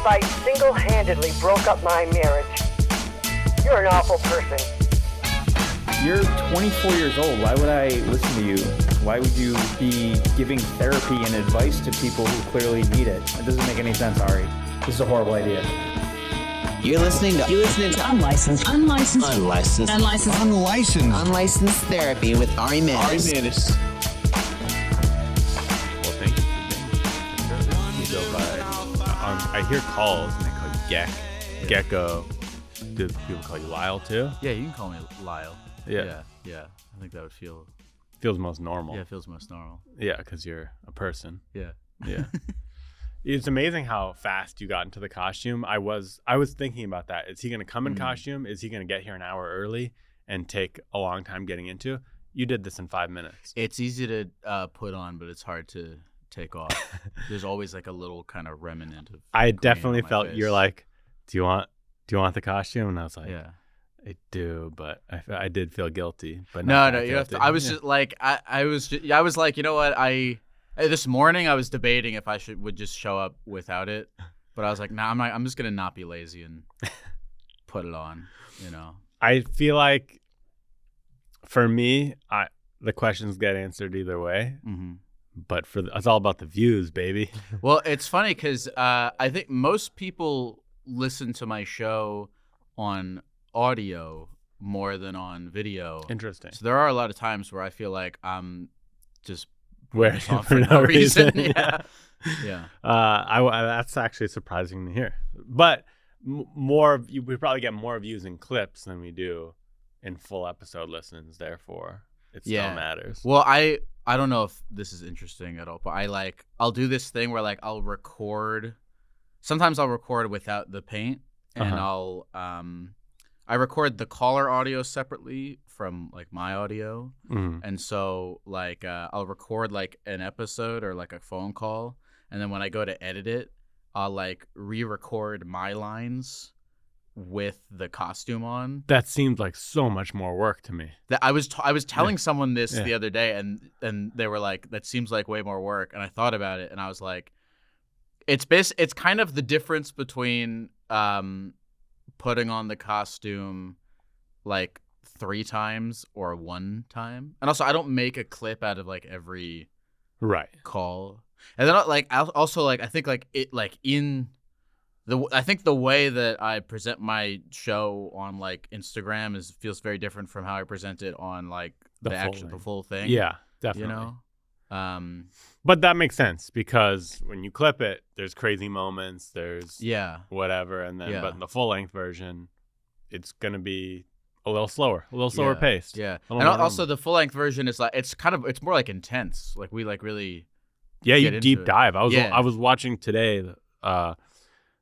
fight single-handedly broke up my marriage. You're an awful person. You're 24 years old. Why would I listen to you? Why would you be giving therapy and advice to people who clearly need it? It doesn't make any sense, Ari. This is a horrible idea. You're listening to unlicensed therapy with Ari Mannis. Well, thank you for being here. I hear calls and they call you Gecko. Do people call you Lyle too? Yeah, you can call me Lyle. Yeah. I think that would feels most normal. Yeah, it feels most normal. Yeah, because you're a person. Yeah. It's amazing how fast you got into the costume. I was thinking about that. Is he going to come in costume? Is he going to get here an hour early and take a long time getting into? You did this in 5 minutes. It's easy to put on, but it's hard to take off. There's always like a little kind of remnant of. I definitely felt face. You're like, do you want the costume? And I was like, yeah. I do, but I did feel guilty. But no, you have to. I was just like, I was like, you know what? This morning I was debating if I would just show up without it, but I was like, nah, I'm just gonna not be lazy and put it on. You know. I feel like for me, the questions get answered either way. Mm-hmm. But it's all about the views, baby. Well, it's funny because I think most people listen to my show on audio more than on video. Interesting. So there are a lot of times where I feel like I'm just wearing it for no reason. Yeah. That's actually surprising to hear. But we probably get more views in clips than we do in full episode listens. Therefore, it still matters. Well, I don't know if this is interesting at all, but I'll do this thing where I'll record. Sometimes I'll record without the paint, and I record the caller audio separately from my audio, and so I'll record an episode or a phone call, and then when I go to edit it, I'll re-record my lines with the costume on. That seems like so much more work to me. That I was telling someone this the other day, and they were like, "That seems like way more work," and I thought about it, and I was like, it's kind of the difference between putting on the costume 3 times or 1 time. And also I don't make a clip out of every call. And then I think I think the way that I present my show on Instagram feels very different from how I present it on the full thing. Yeah, definitely. You know? But that makes sense because when you clip it, there's crazy moments, there's whatever, and then but in the full length version, it's gonna be a little slower paced. Yeah, and also the full length version is it's more intense. We really you deep dive. I was watching today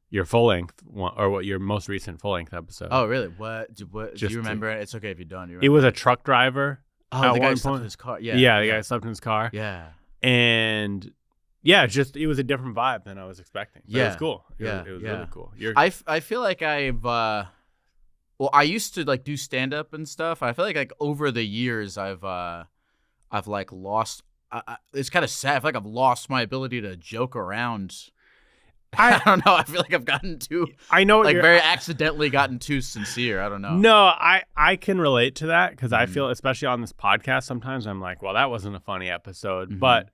your full length one, or your most recent full length episode. Oh really? What do you remember? It's okay if you don't. It was a truck driver. Oh, the guy slept in his car. The guy slept in his car. Yeah. And it was a different vibe than I was expecting. But it was cool. It was really cool. I feel like I used to do stand up and stuff. I feel like over the years I've lost. It's kind of sad. I feel like I've lost my ability to joke around. I don't know. I feel like I've gotten too. I know, very accidentally gotten too sincere. I don't know. No, I can relate to that because I feel, especially on this podcast, sometimes I'm like, well, that wasn't a funny episode. But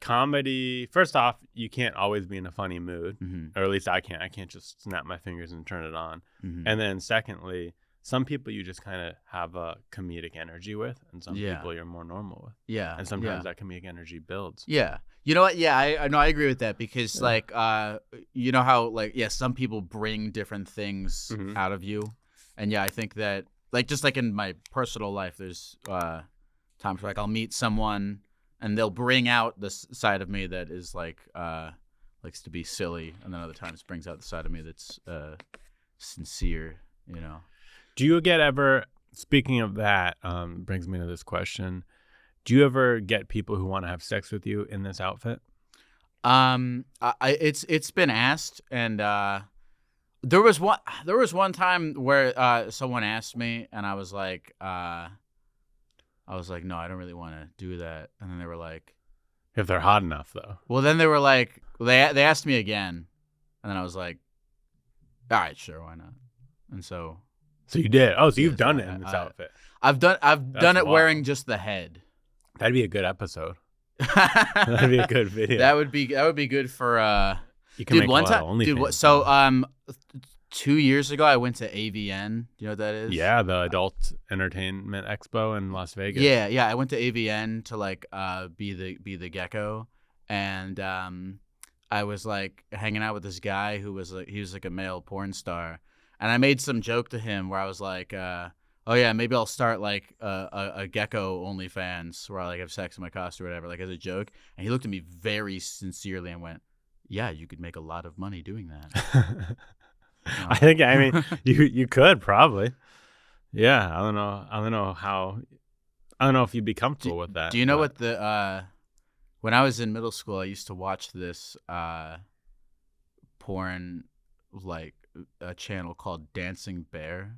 comedy, first off, you can't always be in a funny mood, or at least I can't. I can't just snap my fingers and turn it on. And then secondly, some people you just kind of have a comedic energy with, and some people you're more normal with. Yeah. And sometimes that comedic energy builds. Yeah. You know what? Yeah, I know. I agree with that because, you know how, some people bring different things out of you, and I think that, just in my personal life, there's times where I'll meet someone and they'll bring out this side of me that is likes to be silly, and then other times brings out the side of me that's sincere. You know. Do you speaking of that, brings me to this question. Do you ever get people who want to have sex with you in this outfit? It's been asked, and there was one time where someone asked me, and I was like, no, I don't really want to do that. And then they were like, if they're hot enough, though. Well, then they were like, they asked me again, And then I was like, all right, sure, why not? And so you did. Oh, so you've Yeah, done so it in this I- outfit. I've done That's it wild. wearing just the head. That'd be a good episode. That'd be a good video. That would be good for You can dude. make One a lot time, of OnlyFans. dude. So 2 years ago, I went to AVN. Do you know what that is? Yeah, the Adult Entertainment Expo in Las Vegas. Yeah. I went to AVN to like be the Gecko, and I was like hanging out with this guy who was like a male porn star, and I made some joke to him where I was like, oh yeah, maybe I'll start like a Gecko OnlyFans where I like have sex in my costume or whatever, like as a joke, and he looked at me very sincerely and went, yeah, you could make a lot of money doing that. I mean, you could probably. Yeah, I don't know if you'd be comfortable with that. Do you know but- what the when I was in middle school, I used to watch this porn like a channel called Dancing Bear.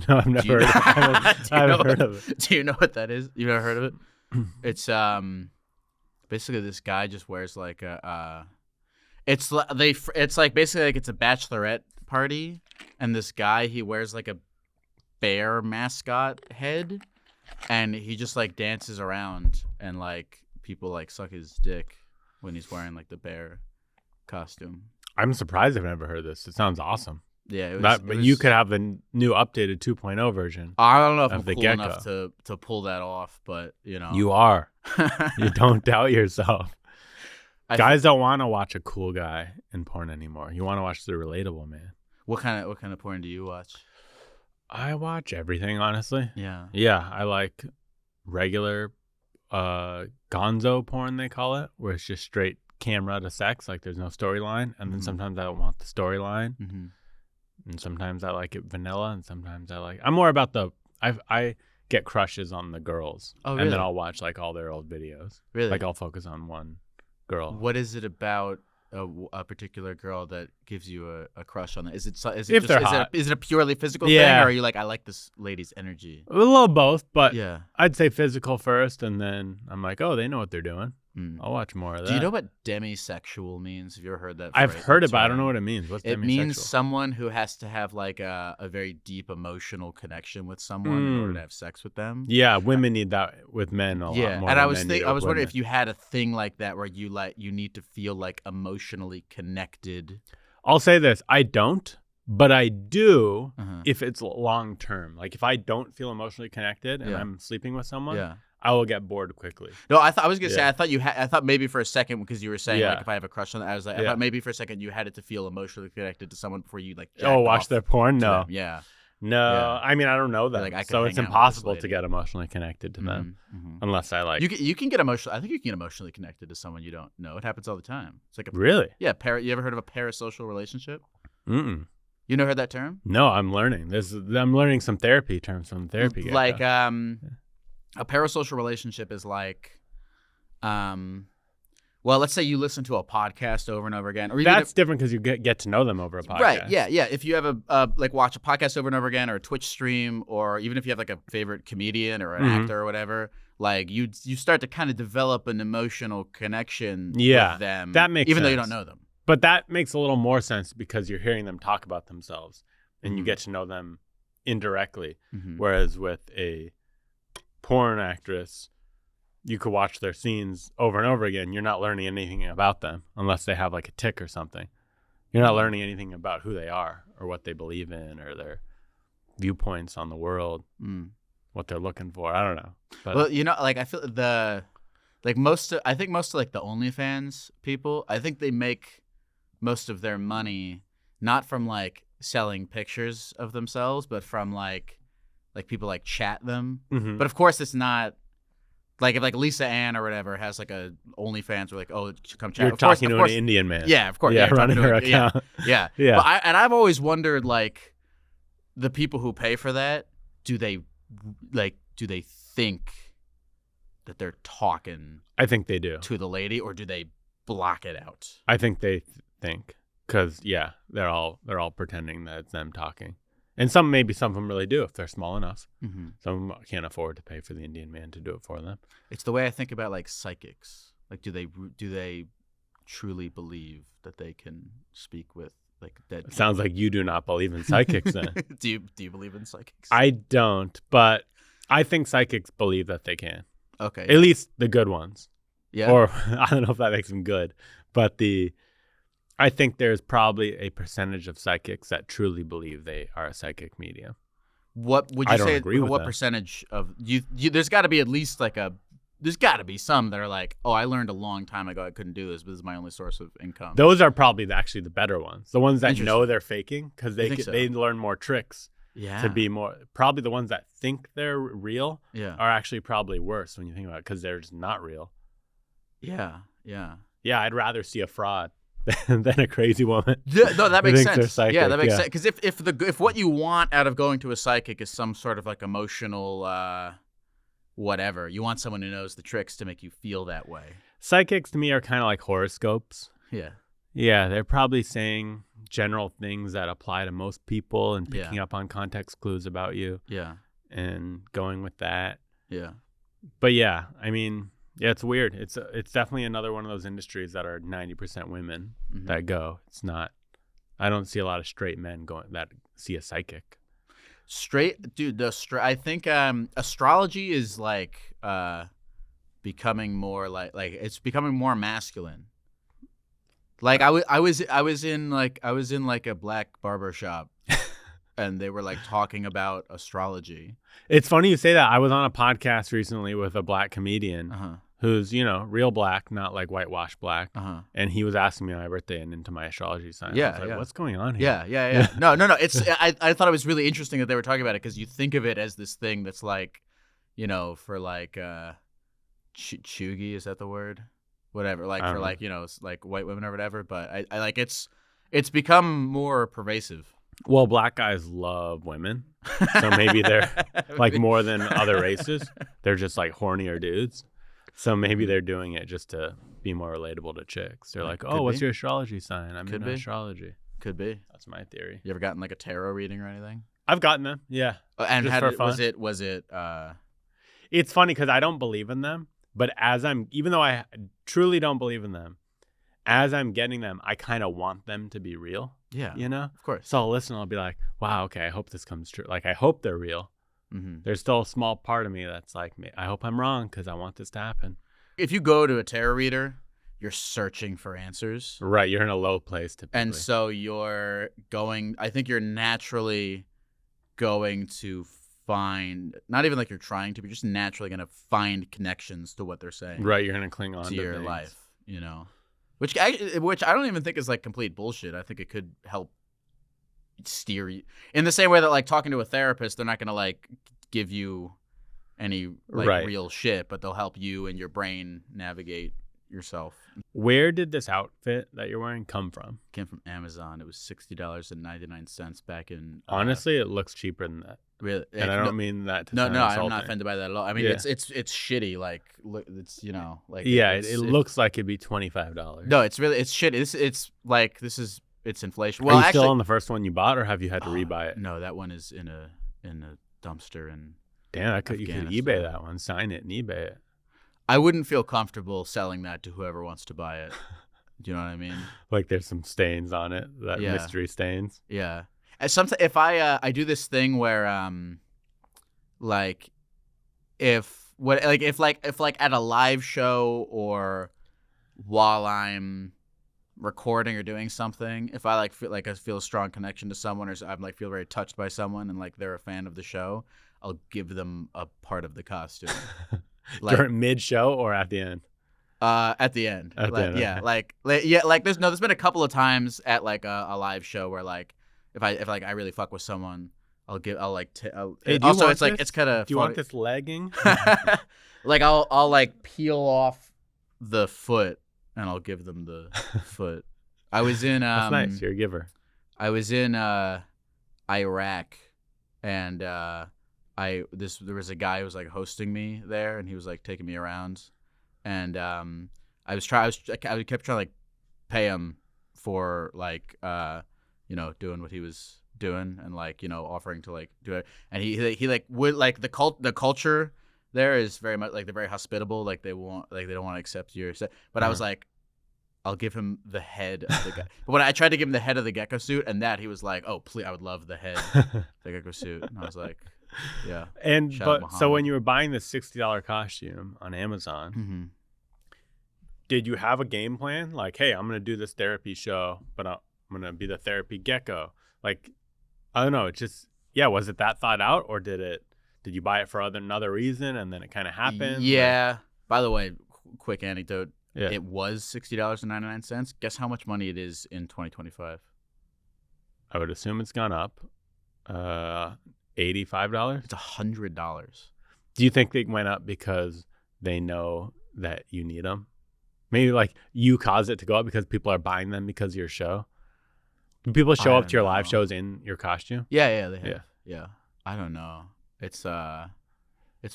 No, I've never heard of it. I haven't heard of it. Do you know what that is? You've never heard of it? It's basically this guy just wears like it's like basically like it's a bachelorette party, and this guy, he wears like a bear mascot head, and he just like dances around, and like people like suck his dick when he's wearing like the bear costume. I'm surprised I've never heard this. It sounds awesome. Yeah, But you could have the new updated 2.0 version. I don't know if of I'm the cool Gecko. enough to pull that off, but you know, You are. You don't doubt yourself. I Guys don't want to watch a cool guy in porn anymore. You want to watch the relatable man. What kind of porn do you watch? I watch everything, honestly. Yeah. Yeah, I like regular gonzo porn, they call it, where it's just straight camera to sex, like there's no storyline. And then sometimes I don't want the storyline. Mm-hmm. And sometimes I like it vanilla, and sometimes I'm more about I get crushes on the girls. Oh, And really? then I'll watch like all their old videos. Really? Like I'll focus on one girl. What is it about a particular girl that gives you a crush on it? Is it If they're hot. Is it a purely physical Yeah. thing, or are you like, I like this lady's energy? A little both, but Yeah. I'd say physical first, and then I'm like, oh, they know what they're doing. Mm. I'll watch more of that. Do you know what demisexual means? Have you ever heard that? I've phrase, heard that it, but I don't term? know what it means. What's It demisexual? means someone who has to have like a very deep emotional connection with someone in order to have sex with them. Yeah, women need that with men a lot more. And than I was men need it I was with wondering women. if you had a thing like that where you need to feel like emotionally connected. I'll say this: I don't, but I do Uh-huh. if it's long term. Like if I don't feel emotionally connected and Yeah. I'm sleeping with someone, Yeah. I will get bored quickly. No, I was gonna say Yeah. I thought maybe for a second, because you were saying Yeah. like if I have a crush on that, I was like I Yeah. thought maybe for a second you had it to feel emotionally connected to someone before you like Watch their porn? to No, them. Yeah. no. Yeah. I mean, I don't know them, Like, I could so hang it's out with this impossible to lady. get emotionally connected to them Mhm. unless I like. You can get emotional. I think you can get emotionally connected to someone you don't know. It happens all the time. It's like a Really? yeah. You ever heard of a parasocial relationship? Mm-mm. You never heard that term? No, I'm learning. I'm learning some therapy terms from the therapy guy. Like a parasocial relationship is like well, let's say you listen to a podcast over and over again, or even That's different because you get to know them over a podcast. right, yeah. If you have like watch a podcast over and over again, or a Twitch stream, or even if you have like a favorite comedian or an Mhm. actor or whatever, like you start to kind of develop an emotional connection Yeah, with them. that makes even though you sense. don't know them. But that makes a little more sense because you're hearing them talk about themselves and you Mhm. get to know them indirectly. Mhm. Whereas with a porn actress, you could watch their scenes over and over again. You're not learning anything about them unless they have like a tick or something. You're not learning anything about who they are or what they believe in or their viewpoints on the world, what they're looking for. I don't know. But Well, you know, like I feel I think most of like the OnlyFans people, I think they make most of their money not from like selling pictures of themselves, but from like people like chat them. Mhm. But of course, it's not like if like Lisa Ann or whatever has like a OnlyFans, or like, oh, come chat. you're Of course- talking of to course- an Indian man. Yeah, of course. Yeah, you're running talking her to a- account. Yeah. Yeah. But I've always wondered, like, the people who pay for that, do they think that they're talking I think they do. to the lady, or do they block it out? I think they think because they're all pretending that it's them talking, and maybe some of them really do if they're small enough. Mm-hmm. Some can't afford to pay for the Indian man to do it for them. It's the way I think about like psychics. Like, do they truly believe that they can speak with like dead people. Sounds like you do not believe in psychics then. Do you believe in psychics? I don't, but I think psychics believe that they can. Okay. At least the good ones. Yeah. Or I don't know if that makes them good, but I think there's probably a percentage of psychics that truly believe they are a psychic medium. What would you I don't say? agree with What that. percentage of you? There's got to be at least there's got to be some that are like, oh, I learned a long time ago I couldn't do this, but this is my only source of income. Those are probably actually the better ones. The ones that Interesting. know they're faking because You think so? they learn more tricks Yeah. to be more. Probably the ones that think they're real Yeah. are actually probably worse when you think about it because they're just not real. Yeah. Yeah. Yeah, I'd rather see a fraud than a crazy woman. Yeah, no, that who makes thinks they're sense. psychic, Yeah, that makes yeah. sense. Because if what you want out of going to a psychic is some sort of like emotional whatever, you want someone who knows the tricks to make you feel that way. Psychics to me are kind of like horoscopes. Yeah. Yeah, they're probably saying general things that apply to most people and Yeah. picking up on context clues about you Yeah. and going with that. Yeah. But yeah, I mean, yeah, it's weird. It's definitely another one of those industries that are 90% women Mhm. that go. It's not. I don't see a lot of straight men going that see a psychic. Straight, dude. I think astrology is like becoming more like it's becoming more masculine. Like I was in like a black barber shop, and they were like talking about astrology. It's funny you say that. I was on a podcast recently with a black comedian Uh-huh. who's, real black, not like whitewashed black. Uh-huh. And he was asking me my birthday and into my astrology sign. Yeah, I was like, yeah. what's going on here? Yeah. No. It's I thought it was really interesting that they were talking about it because you think of it as this thing that's like, for like chuggy, is that the word? Whatever, like I for don't like it's like white women or whatever. But I like it's become more pervasive. Well, black guys love women. So maybe they're like more than other races. They're just like hornier dudes. So maybe they're doing it just to be more relatable to chicks. They're like, Could oh, what's be. your astrology sign? I'm Could into be. astrology. Could be. That's my theory. You ever gotten like a tarot reading or anything? I've gotten them. Yeah. And Just how for did, fun. was it It's funny because I don't believe in them. But even though I truly don't believe in them, as I'm getting them, I kind of want them to be real. yeah, Of course. So I'll listen and I'll be like, wow, okay, I hope this comes true. Like, I hope they're real. Mm-hmm. There's still a small part of me that's like, I hope I'm wrong because I want this to happen. If you go to a tarot reader, you're searching for answers. Right. You're in a low place typically. And so I think you're naturally going to find, not even like you're trying to, but you're just naturally going to find connections to what they're saying. Right. You're going to cling on to to your things. life, Which I don't even think is like complete bullshit. I think it could help steer you in the same way that like talking to a therapist, they're not going to like give you any like Right. real shit, but they'll help you and your brain navigate yourself. Where did this outfit that you're wearing come from? Came from Amazon. It was $60.99 back in. Honestly, it looks cheaper than that. Really, And I don't mean that to No, sound I'm insulting. not offended by that at all. I mean, Yeah. it's shitty. Like, look, it's like Yeah, it's, it looks like it'd be $25. No, it's shitty. It's inflation. Are Well, you actually, still on the first one you bought, or have you had to rebuy it? No, that one is in a dumpster, and Damn, you could Afghanistan. eBay that one, sign it, and eBay it. I wouldn't feel comfortable selling that to whoever wants to buy it. Do you know what I mean? Like there's some stains on it, that Yeah. mystery stains. Yeah. As something, if I do this thing where if at a live show or while I'm recording or doing something, if I feel a strong connection to someone, or I'm feel very touched by someone and like they're a fan of the show, I'll give them a part of the costume. During mid-show or at the end? At the end. At the end, yeah, okay. there's been a couple of times at like a live show where like if I really fuck with someone, Hey, do you want it's like this? it's kind of Do you want this legging? like I'll like peel off the foot and I'll give them the foot. I was in That's nice. You're a giver. I was in Iraq, and there was a guy who was like hosting me there, and he was like taking me around, and I kept trying to like pay him for like doing what he was doing, and like offering to like do it, and he like would like the culture there is very much like they're very hospitable, like they don't want to accept your, but I was like, I'll give him the head of the guy. But when I tried to give him the head of the Gecko suit, and that he was like, "Oh, please, I would love the head of the Gecko suit." And I was like, "Yeah." And Shout out but so Muhammad. when you were buying this $60 costume on Amazon, Mm-hmm. did you have a game plan? Like, hey, I'm gonna do this therapy show, but I'm gonna be the therapy gecko. Like, I don't know. It just was it that thought out, or did you buy it for another reason and then it kind of happened? Yeah. By the way, quick anecdote. Yeah. It was $60.99. Guess how much money it is in 2025? I would assume it's gone up. $85. It's $100. Do you think they went up because they know that you need them? Maybe like you caused it to go up because people are buying them because of your show. Do people show I up to your don't live know. shows in your costume? Yeah, they have. Yeah. Yeah. I don't know. It's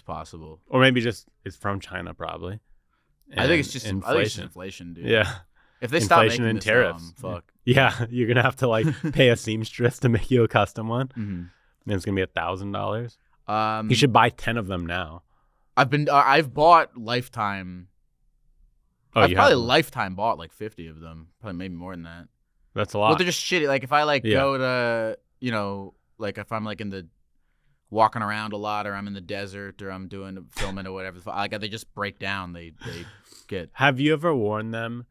possible. Or maybe just it's from China, probably. I think it's just inflation. inflation, dude. Yeah. If they stop Inflation making and this, tariffs. fuck. Yeah. You're going to have to like pay a seamstress to make you a custom one. Mm-hmm. And it's going to be $1,000. You You should buy 10 of them now. I've bought lifetime. Oh, I've you probably have? lifetime bought like 50 of them. Probably maybe more than that. That's a lot. Well, they're just shitty. Like if I Yeah. go to, like if I'm like in the walking around a lot, or I'm in the desert, or I'm doing filming or whatever, like they just break down. They get. Have you ever worn them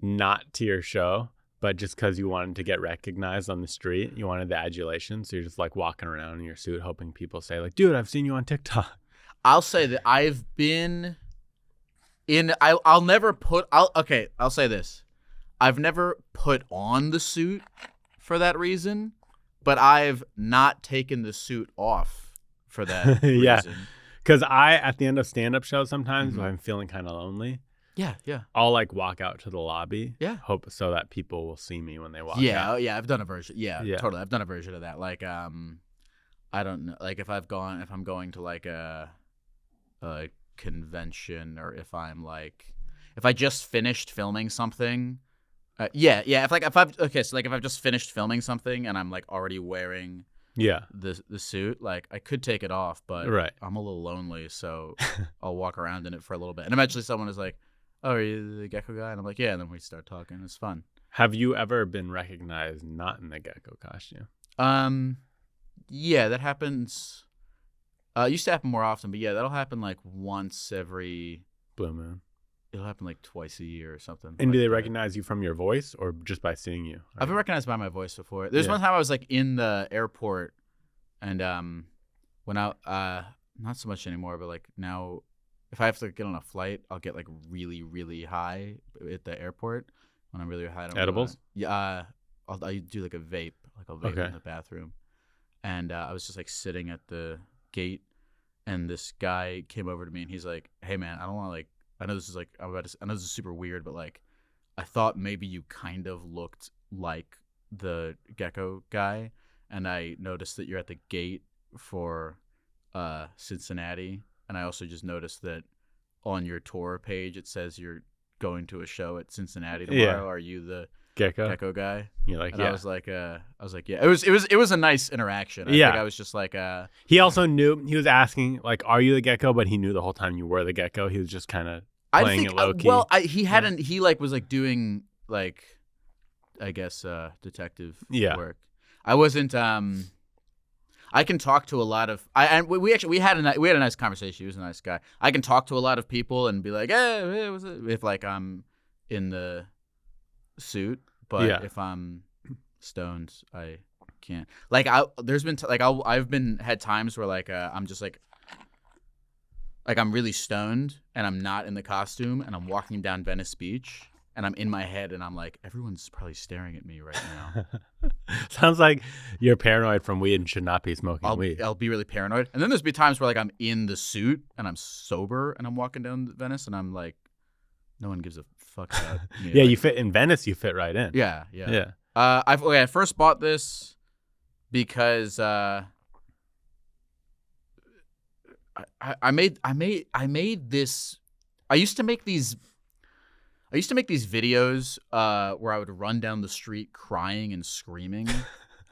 not to your show, but just because you wanted to get recognized on the street? You wanted the adulation, so you're just like walking around in your suit hoping people say like, dude, I've seen you on TikTok. I'll say that I've been in. I'll never put. I'll say this. I've never put on the suit for that reason, but I've not taken the suit off for that Yeah. reason. Because at the end of stand-up shows sometimes, Mhm. if I'm feeling kind of lonely, Yeah. I'll like walk out to the lobby, Yeah. hope so that people will see me when they walk Yeah, out. yeah, I've done a version. Yeah, Yeah. totally. I've done a version of that. Like, I don't know. Like, if I'm going to like a convention, or if I just finished filming something. If I've just finished filming something and I'm like already wearing Yeah. the suit, like I could take it off, but Right. I'm a little lonely, so I'll walk around in it for a little bit, and eventually someone is like, "Oh, are you the Gecko guy?" And I'm like, "Yeah," and then we start talking. It's fun. Have you ever been recognized not in the gecko costume? Yeah, that happens. It used to happen more often, but yeah, that'll happen like once every. Blue moon. It'll happen like twice a year or something. And do like they that. recognize you from your voice or just by seeing you? I've been recognized by my voice before. There's Yeah. one time I was like in the airport, and when not so much anymore, but like now, if I have to get on a flight, I'll get like really, really high at the airport. When I'm really high, I don't really Edibles? wanna- I'll do like a vape, I'll vape Okay. in the bathroom, and I was just like sitting at the gate, and this guy came over to me, and he's like, "Hey man, I don't want to like. I know this is like I know this is super weird, but like, I thought maybe you kind of looked like the Gecko guy, and I noticed that you're at the gate for Cincinnati, and I also just noticed that on your tour page it says you're going to a show at Cincinnati tomorrow. Yeah. Are you the Gecko? Gecko guy?" You're like, And yeah. I was like, yeah. It was a nice interaction. I Yeah. think I was just like, He also knew, he was asking, like, are you the gecko? But he knew the whole time you were the gecko. He was just kind of playing it low key. Well, he hadn't. He like was like doing like, I guess, detective Yeah. work. I wasn't. I can talk to a lot of. We had a nice conversation. He was a nice guy. I can talk to a lot of people and be like, hey, what's it? If like I'm in the suit, but Yeah. if I'm stoned, I can't. Like there's been had times where like I'm just like I'm really stoned and I'm not in the costume and I'm walking down Venice Beach and I'm in my head and I'm like, everyone's probably staring at me right now. Sounds like you're paranoid from weed and should not be smoking weed. I'll be really paranoid. And then there's be times where like I'm in the suit and I'm sober and I'm walking down Venice and I'm like, no one gives a fuck about me. Yeah, Like, you fit in Venice. You fit right in. Yeah. Yeah. I first bought this because I made this. I used to make these videos where I would run down the street crying and screaming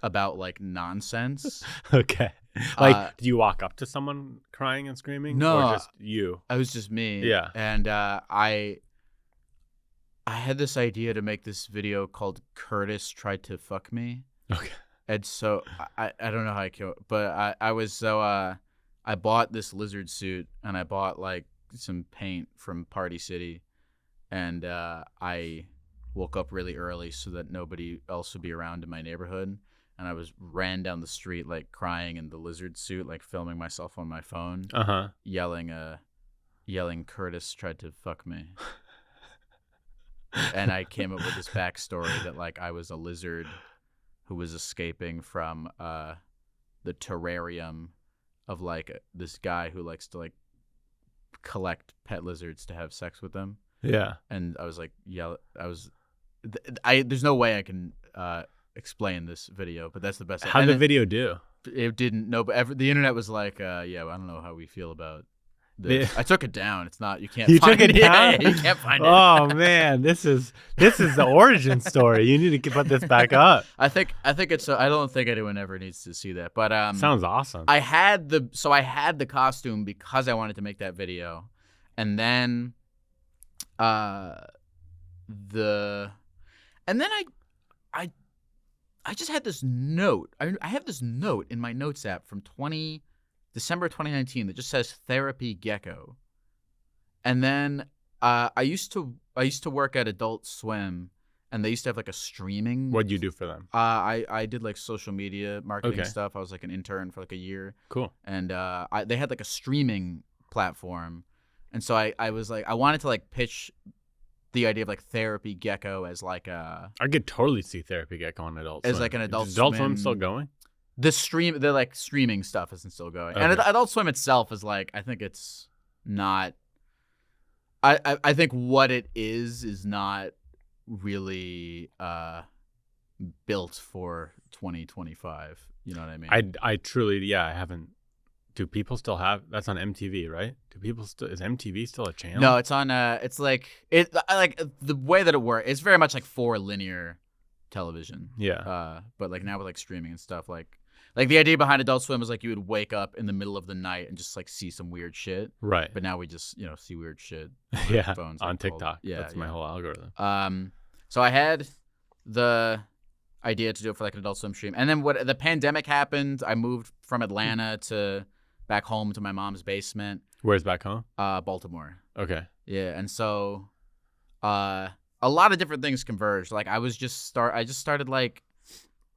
about like nonsense. Okay. Like, did you walk up to someone crying and screaming? No. Or just you? It was just me. Yeah. And I had this idea to make this video called Curtis Tried to Fuck Me. Okay. And so I don't know how I came up, but I bought this lizard suit and I bought like some paint from Party City, and I woke up really early so that nobody else would be around in my neighborhood, and I ran down the street like crying in the lizard suit, like filming myself on my phone, yelling Curtis tried to fuck me. And I came up with this backstory that like I was a lizard who was escaping from the terrarium of like this guy who likes to like collect pet lizards to have sex with them. Yeah. And I was like, there's no way I can explain this video, but that's the best. How'd the video do? It didn't. No, but the internet was like, I don't know how we feel about this. I took it down. It's not. You can't. You find took it down? Yeah, you can't find it. Oh man, this is the origin story. You need to put this back up. I think it's. I don't think anyone ever needs to see that. But sounds awesome. I had the costume because I wanted to make that video, and then I just had this note. I have this note in my notes app from December 2019 that just says Therapy Gecko. And then I used to work at Adult Swim, and they used to have like a streaming. What'd you do for them? I did like social media marketing stuff. I was like an intern for like a year. Cool. And they had like a streaming platform, and so I was like, I wanted to like pitch the idea of like Therapy Gecko as like a. I could totally see Therapy Gecko on Adult Swim. As like an Adult Is Adult Swim Swim still going? The like streaming stuff isn't still going, and Adult Swim itself is like, I think it's not. I think what it is not really built for 2025. You know what I mean? I truly, I haven't. Do people still have? That's on MTV, right? Is MTV still a channel? No, it's on. It's like it. Like the way that it works, it's very much like for linear television. Yeah. But like now with like streaming and stuff, like the idea behind Adult Swim was like you would wake up in the middle of the night and just like see some weird shit. Right. But now we just see weird shit. Yeah. Phones, on TikTok. Yeah. That's my whole algorithm. So I had the idea to do it for like an Adult Swim stream, and then when the pandemic happened, I moved from Atlanta to back home to my mom's basement. Where's back home? Baltimore. Okay. Yeah, and so a lot of different things converged. Like I just started like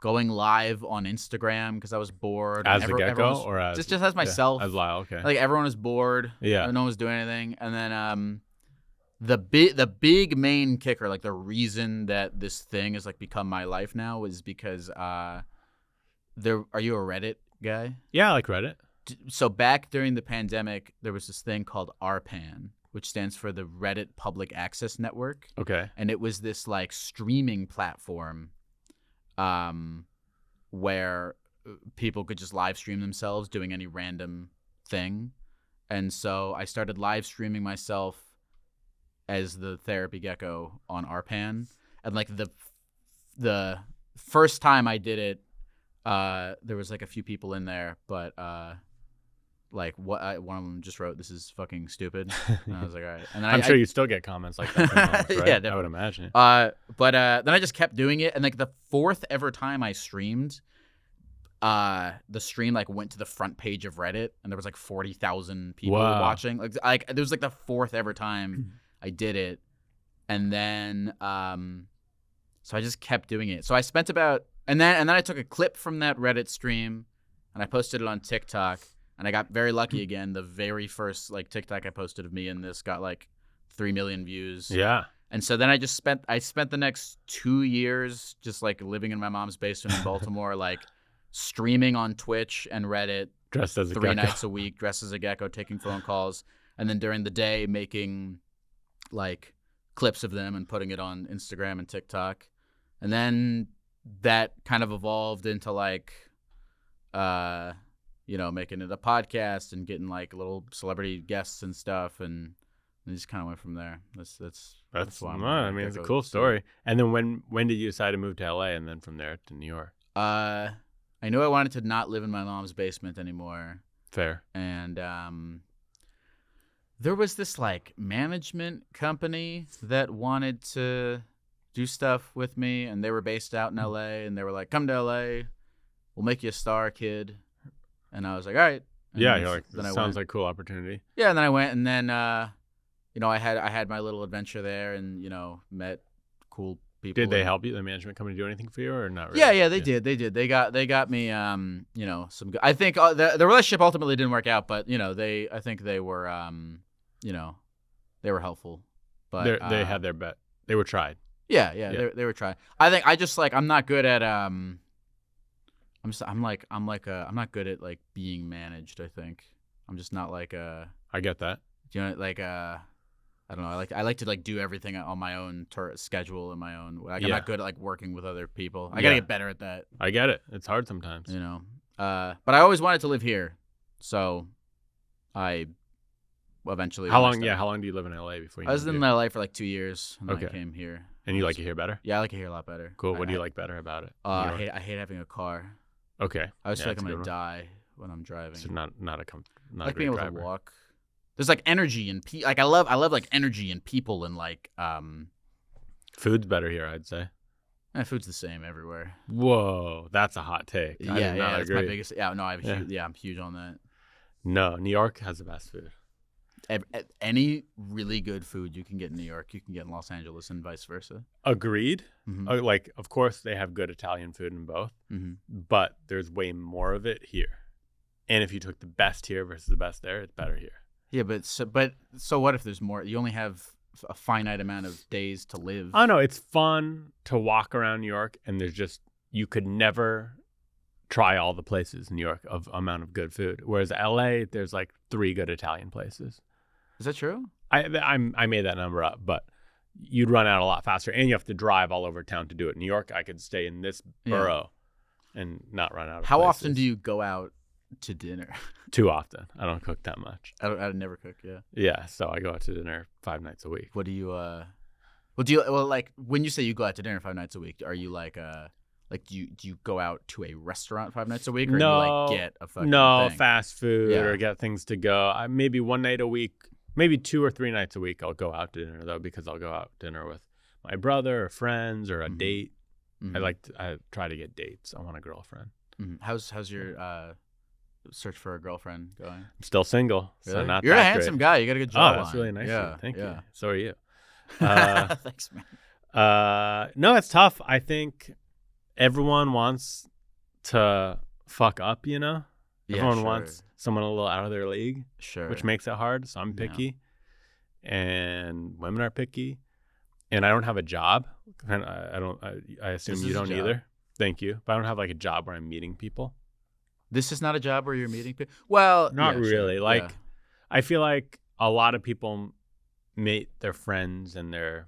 going live on Instagram because I was bored. As a Gecko or as just as myself. As Lyle, okay. Like everyone was bored. Yeah. No one was doing anything. And then the big main kicker, like the reason that this thing has like become my life now is because are you a Reddit guy? Yeah, I like Reddit. So back during the pandemic, there was this thing called RPAN, which stands for the Reddit Public Access Network. Okay. And it was this like streaming platform where people could just live stream themselves doing any random thing. And so I started live streaming myself as the Therapy Gecko on RPAN. And like the first time I did it, there was like a few people in there, but like one of them just wrote, "This is fucking stupid." And I was like, all right. And then I'm sure you still get comments like that sometimes, right? Yeah, definitely. I would imagine. But then I just kept doing it, and like the fourth ever time I streamed, the stream like went to the front page of Reddit, and there was like 40,000 people watching. Like it was like the fourth ever time I did it, and then so I just kept doing it. So I spent about and then I took a clip from that Reddit stream, and I posted it on TikTok. And I got very lucky again. The very first like TikTok I posted of me in this got like 3 million views. Yeah. And so then I spent the next 2 years just like living in my mom's basement in Baltimore, like streaming on Twitch and Reddit, dressed as a 3 gecko. nights a week, dressed as a gecko, taking phone calls, and then during the day making like clips of them and putting it on Instagram and TikTok. And then that kind of evolved into like making it a podcast and getting like little celebrity guests and stuff, and it just kind of went from there. That's why I mean, it's a cool story. And then when did you decide to move to LA, and then from there to New York? I knew I wanted to not live in my mom's basement anymore. Fair. And there was this like management company that wanted to do stuff with me, and they were based out in LA, and they were like, come to LA, we'll make you a star, kid. And I was like, all right. And Yeah, then you're like, then this I sounds went. like a cool opportunity. Yeah, and then I went, and then I had my little adventure there, and met cool people. Did they and- help you? The management company do anything for you or not really? Yeah, they did. They did. They got me some good. I think the relationship ultimately didn't work out, but I think they were they were helpful. But They had their bet. They were tried. yeah. Yeah. They were trying. I think I just like I'm not good at I'm not good at like being managed. I think I'm just not like I get that. like I don't know. I like to like do everything on my own schedule and my own. Like I'm Yeah. not good at like working with other people. I Yeah. gotta get better at that. I get it. It's hard sometimes. But I always wanted to live here, so I eventually. How when I long? started- Yeah, how long do you live in LA before you? I was moved in here? LA for like 2 years, and then I Okay. came here. And you like it here better? Yeah, I like it here a lot better. Cool. What do you like better about it? I New York? hate having a car. Okay. I always Yeah, feel like that's I'm a gonna good one. die when I'm driving. So not a I not like a being great able driver. to walk. There's like energy and like I love like energy and people and like Food's better here, I'd say. food's the same everywhere. Whoa, that's a hot take. I do not that's agree. my biggest. Yeah, no, Yeah. I'm huge on that. No, New York has the best food. Any really good food you can get in New York, you can get in Los Angeles, and vice versa. Agreed. Mhm. Like, of course, they have good Italian food in both, Mhm. but there's way more of it here. And if you took the best here versus the best there, it's better here. Yeah, but so what if there's more? You only have a finite amount of days to live. I know it's fun to walk around New York, and you could never try all the places in New York of amount of good food. Whereas LA, there's like 3 good Italian places. Is that true? I made that number up, but you'd run out a lot faster, and you have to drive all over town to do it. New York, I could stay in this borough and not run out of How often places. do you go out to dinner? Too often. I don't cook that much. I never cook. Yeah. Yeah, so I go out to dinner 5 nights a week. What do you like when you say you go out to dinner 5 nights a week? Are you like do you go out to a restaurant 5 nights a week, or do you like get a fucking thing? fast food Yeah. or get things to go. Maybe 1 night a week, maybe 2 or 3 nights a week I'll go out to dinner, though, because I'll go out to dinner with my brother or friends or a Mhm. date. Mhm. I try to get dates. I want a girlfriend. Mhm. How's your search for a girlfriend going? I'm still single, so Really? not You're a that handsome great. guy. You got a good Oh, jawline. that's really nice. of you. Thank you. So are you. Thanks, man. No, it's tough. I think everyone wants to fuck up, Yeah, Everyone sure. wants someone a little out of their league, Sure. which makes it hard. So I'm Yeah. picky, and women are picky, and I don't have a job. And I assume This you is a don't job. either. Thank you, but I don't have like a job where I'm meeting people. This is not a job where you're meeting people. Well, Not yeah, sure. really. Like, Yeah. I feel like a lot of people meet their friends and their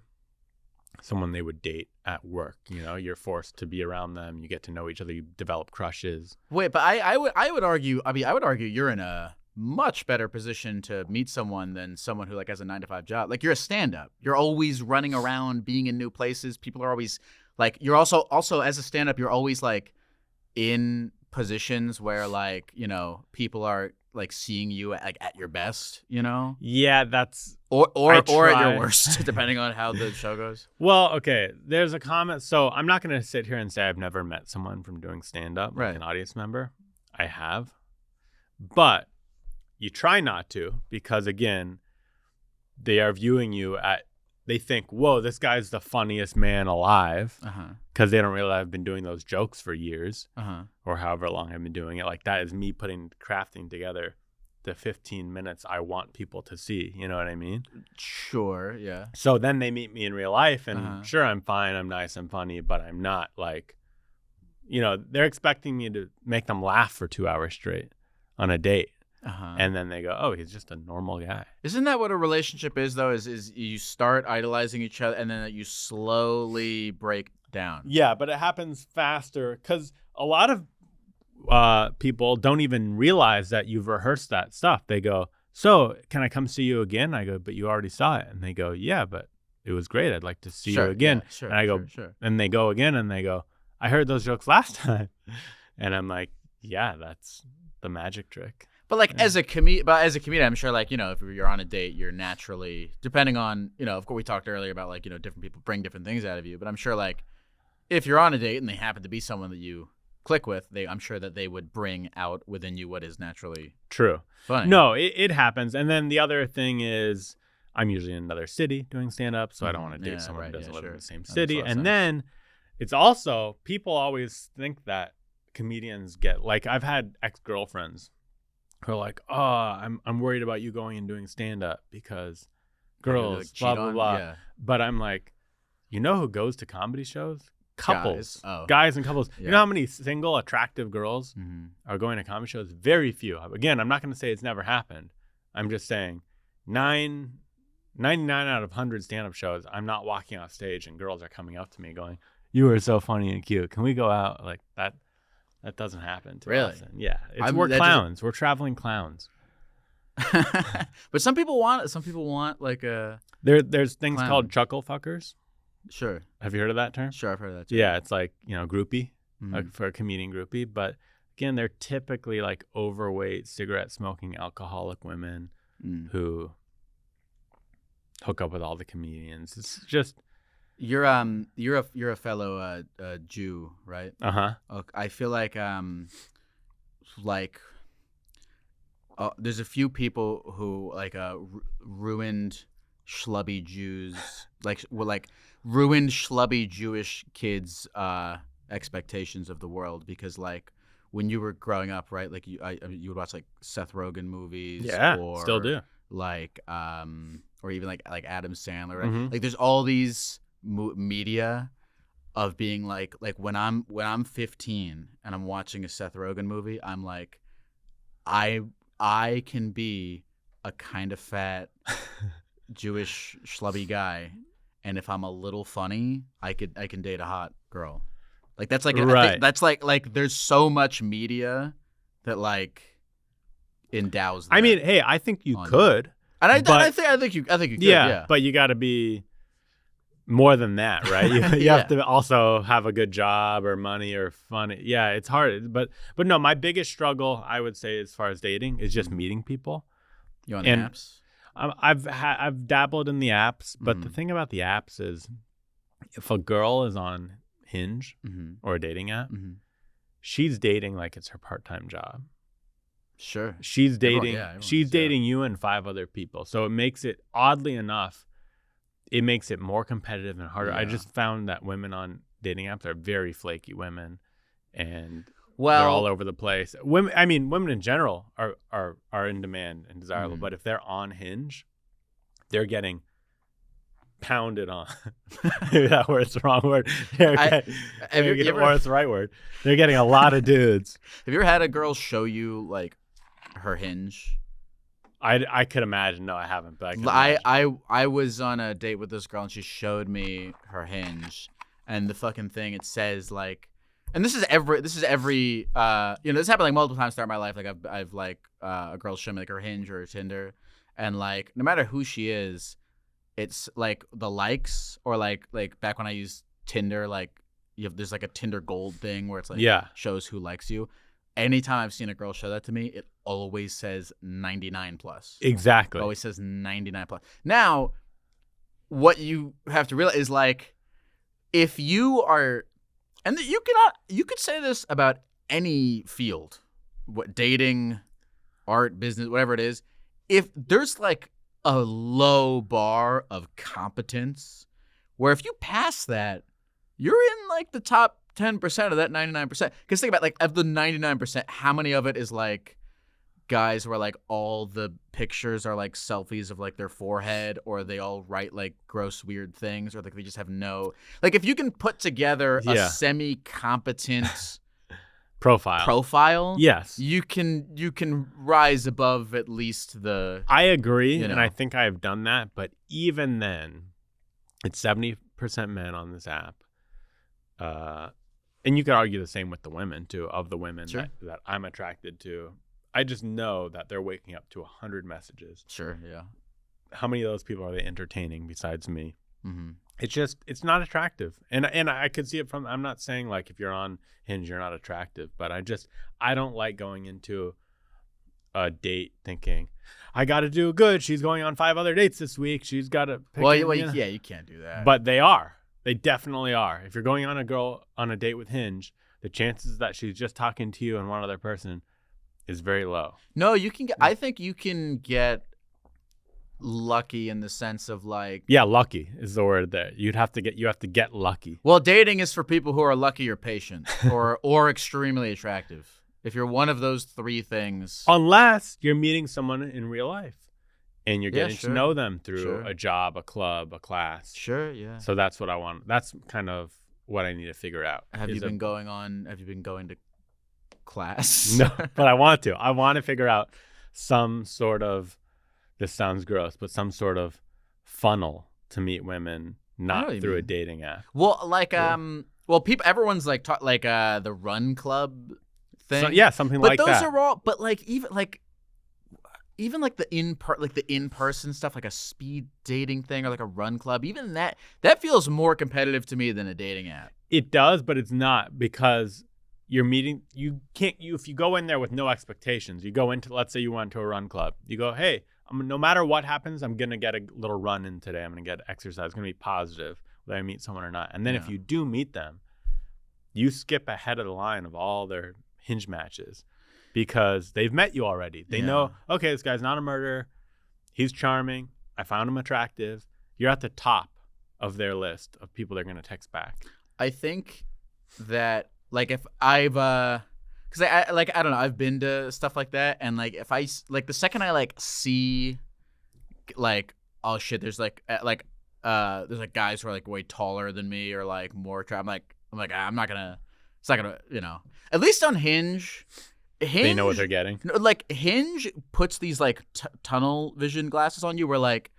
someone they would date at work. You're forced to be around them. You get to know each other. You develop crushes. Wait, but I would argue. I would argue you're in a much better position to meet someone than someone who like has a 9-to-5 job. Like you're a stand-up. You're always running around, being in new places. People are always like. You're also as a stand-up. You're always like in positions where like people are like seeing you at your best. Yeah, that's Or I at your try. worst, depending on how the show goes. well. Okay, there's a comment. So I'm not going to sit here and say I've never met someone from doing stand-up, like Right. an audience member. I have, but you try not to, because again, they are viewing you they think, whoa, this guy's the funniest man alive, because they don't realize I've been doing those jokes for years, or however long I've been doing it. Like, that is me crafting together the 15 minutes I want people to see. You know what I mean? Sure. Yeah. So then they meet me in real life, and Uh-huh. sure, I'm fine, I'm nice, I'm funny, but I'm not like, they're expecting me to make them laugh for 2 hours straight on a date. And then they go, oh, he's just a normal guy. Isn't that what a relationship is, though? Is you start idolizing each other, and then you slowly break down. Yeah, but it happens faster because a lot of people don't even realize that you've rehearsed that stuff. They go, so can I come see you again? I go, but you already saw it. And they go, yeah, but it was great. I'd like to see you again. Yeah, sure, and I go, sure. and they go again, and they go, I heard those jokes last time. And I'm like, yeah, that's the magic trick. But like as a comedian, I'm sure like, if you're on a date, you're naturally, depending on, of course we talked earlier about like, different people bring different things out of you. But I'm sure like if you're on a date and they happen to be someone that you click with, I'm sure that they would bring out within you what is naturally true. funny. No, it happens. And then the other thing is I'm usually in another city doing stand-up, so I don't want to date someone who doesn't live in the same city. And then it's also, people always think that comedians get, like I've had ex-girlfriends who are like, oh, I'm worried about you going and doing stand-up because girls, like blah, blah, blah. Yeah. But I'm like, who goes to comedy shows? Couples. Guys and couples. Yeah. You know how many single, attractive girls are going to comedy shows? Very few. Again, I'm not going to say it's never happened. I'm just saying 99 out of 100 stand-up shows, I'm not walking off stage and girls are coming up to me going, you are so funny and cute. Can we go out? Like that doesn't happen too often. Yeah. We're clowns. We're traveling clowns. But some people want like a There's things clown. called chuckle fuckers. Sure. Have you heard of that term? Sure, I've heard of that too. Yeah, it's like, groupie, like for a comedian groupie. But again, they're typically like overweight, cigarette smoking, alcoholic women who hook up with all the comedians. It's just You're a fellow Jew, right? I feel like there's a few people who like ruined schlubby Jews, like ruined schlubby Jewish kids' expectations of the world, because like when you were growing up, right? Like you would watch like Seth Rogen movies, or still do, like or even like Adam Sandler, right? Like there's all these media of being like when I'm 15 and I'm watching a Seth Rogen movie, I'm like, I can be a kind of fat Jewish schlubby guy, and if I'm a little funny, I can date a hot girl. Like that's like I think that's like there's so much media that like endows that. I mean, hey, I think you could. And I think you could. Yeah, but you got to be more than that, right? You have to also have a good job or money or fun. Yeah, it's hard. But no, my biggest struggle, I would say, as far as dating, is just meeting people. You on the apps? I've dabbled in the apps, but the thing about the apps is, if a girl is on Hinge or a dating app, she's dating like it's her part-time job. Sure. She's dating. She's dating you and 5 other people. So it makes it, oddly enough, it makes it more competitive and harder. Yeah. I just found that women on dating apps are very flaky women, and they're all over the place. Women in general are in demand and desirable, but if they're on Hinge, they're getting pounded on. Maybe that word's the wrong word. Or it's the right word. They're getting a lot of dudes. Have you ever had a girl show you like her Hinge? I could imagine. No, I haven't. But I was on a date with this girl and she showed me her Hinge, and the fucking thing, it says like, and this is every this happened like multiple times throughout my life. Like I've like a girl show me like her Hinge or her Tinder, and like no matter who she is, it's like the likes, or like back when I used Tinder, like there's like a Tinder Gold thing where it's like shows who likes you. Anytime I've seen a girl show that to me, it always says 99 plus. Exactly. It always says 99 plus. Now, what you have to realize is like, if you are, and you could say this about any field, what, dating, art, business, whatever it is, if there's like a low bar of competence, where if you pass that, you're in like the top 10% of that 99%. Because think about like of the 99%, how many of it is like guys where like all the pictures are like selfies of like their forehead, or they all write like gross weird things, or like they just have no, like if you can put together a semi-competent profile, yes, you can rise above at least the. I agree, and I think I have done that, but even then, it's 70% men on this app. And you could argue the same with the women too, of the women that I'm attracted to. I just know that they're waking up to 100 messages. Sure, yeah. How many of those people are they entertaining besides me? Mm-hmm. It's not attractive. And I could see it from, I'm not saying like if you're on Hinge, you're not attractive, but I don't like going into a date thinking, I got to do good. She's going on 5 other dates this week. She's got to pick. You can't do that. But they are. They definitely are. If you're going on a date with Hinge, the chances that she's just talking to you and one other person is very low. No, you can get. I think you can get lucky in the sense of like. Yeah, lucky is the word there. You have to get lucky. Well, dating is for people who are lucky or patient or extremely attractive. If you're one of those 3 things. Unless you're meeting someone in real life and you're getting sure. to know them through Sure. a job, a club, a class. Sure, yeah. So that's what I want. That's kind of what I need to figure out. Have you been going to class? No, but I want to. I want to figure out some sort of, this sounds gross, but some sort of funnel to meet women, not through a dating app. Well, like everyone's like the Run Club thing. So, yeah, something like that. But those are all. But like even like the in-person stuff, like a speed dating thing or like a Run Club, even that feels more competitive to me than a dating app. It does, but it's not, because you're meeting. If you go in there with no expectations, you go into, let's say you went to a Run Club, you go, hey, no matter what happens, I'm gonna get a little run in today. I'm gonna get exercise. It's gonna be positive whether I meet someone or not. And then if you do meet them, you skip ahead of the line of all their Hinge matches because they've met you already. They know, okay, this guy's not a murderer. He's charming. I found him attractive. You're at the top of their list of people they're going to text back. I think that like if I've because I don't know, I've been to stuff like that, and like if I like the second I like see like, oh shit, there's like guys who are like way taller than me or like more attractive, I'm like I'm not gonna, it's not gonna, you know. At least on Hinge, they know what they're getting. Like Hinge puts these like tunnel vision glasses on you, where like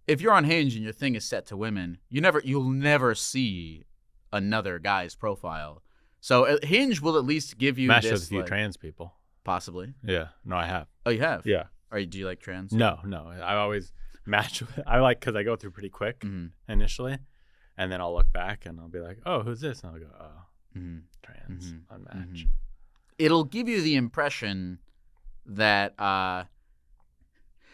if you're on Hinge and your thing is set to women, you'll never see another guy's profile. So Hinge will at least give you matched this, with a few like, trans people. possibly. Yeah, no, I have. Oh, you have? Yeah. Do you like trans? No. I always match with. I like because I go through pretty quick initially, and then I'll look back and I'll be like, oh, who's this? And I'll go, oh, trans, unmatch. It'll give you the impression that,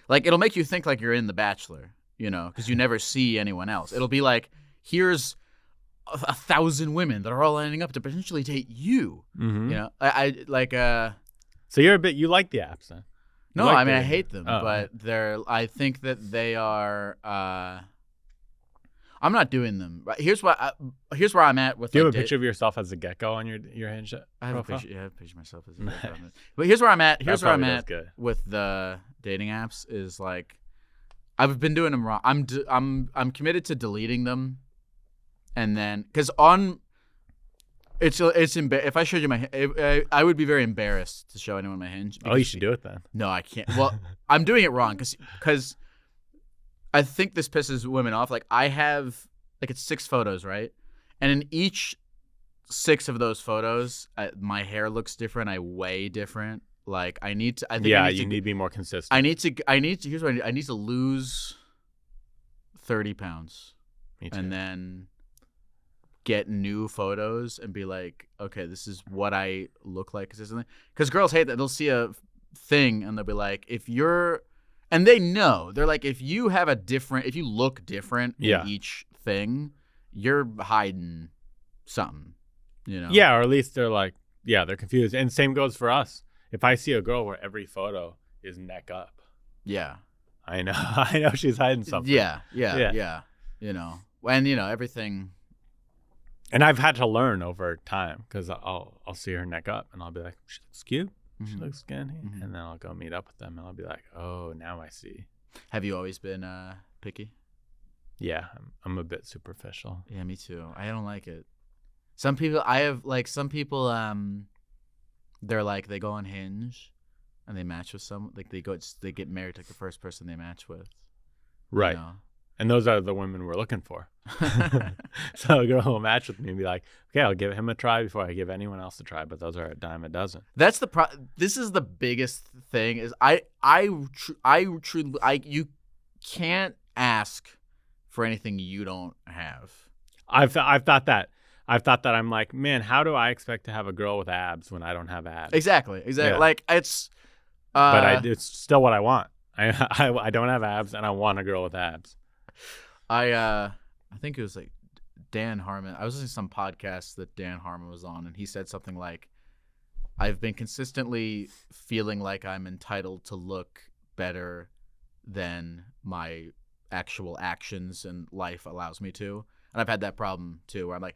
like, it'll make you think like you're in The Bachelor, you know, because you never see anyone else. It'll be like, here's 1,000 women that are all lining up to potentially date you. You know, I like. So you like the apps then? No, I mean I hate them, but I think that they are. I'm not doing them. Here's where I'm at with. Do you have a picture of yourself as a gecko on your Hinge I have profile? a picture. Yeah, I have a picture of myself as a gecko. But here's where I'm at. Here's where I'm at good. with the dating apps. Is like, I've been doing them wrong. I'm committed to deleting them, and then because on. If I showed you my, I would be very embarrassed to show anyone my Hinge. Oh, you should do it then. No, I can't. Well, I'm doing it wrong because I think this pisses women off. Like I have, like it's 6 photos, right? And in each 6 of those photos, my hair looks different. I weigh different. Like I need to. I think you need to be more consistent. I need to. Here's what I need. I need to lose 30 pounds. Me too. And then get new photos and be like, okay, this is what I look like consistently. Because girls hate that. They'll see a thing and they'll be like, and they know, they're like, if you look different in each thing, you're hiding something, you know? Yeah, or at least they're like, they're confused. And same goes for us. If I see a girl where every photo is neck up, I know she's hiding something. Yeah. You know, and you know everything. And I've had to learn over time because I'll see her neck up and I'll be like, she looks cute, she looks skinny, and then I'll go meet up with them and I'll be like, oh, now I see. Have you always been picky? Yeah, I'm a bit superficial. Yeah, me too. I don't like it. Some people, they're like, they go on Hinge and they match with someone, like they get married to like the first person they match with. Right. You know? And those are the women we're looking for. So a girl will match with me and be like, okay, I'll give him a try before I give anyone else a try. But those are a dime a dozen. That's this is the biggest thing is you can't ask for anything you don't have. I've thought that. I'm like, man, how do I expect to have a girl with abs when I don't have abs? Exactly. Yeah. Like it's but it's still what I want. I don't have abs, and I want a girl with abs. I think it was like Dan Harmon. I was listening to some podcast that Dan Harmon was on, and he said something like, I've been consistently feeling like I'm entitled to look better than my actual actions and life allows me to. And I've had that problem too, where I'm like,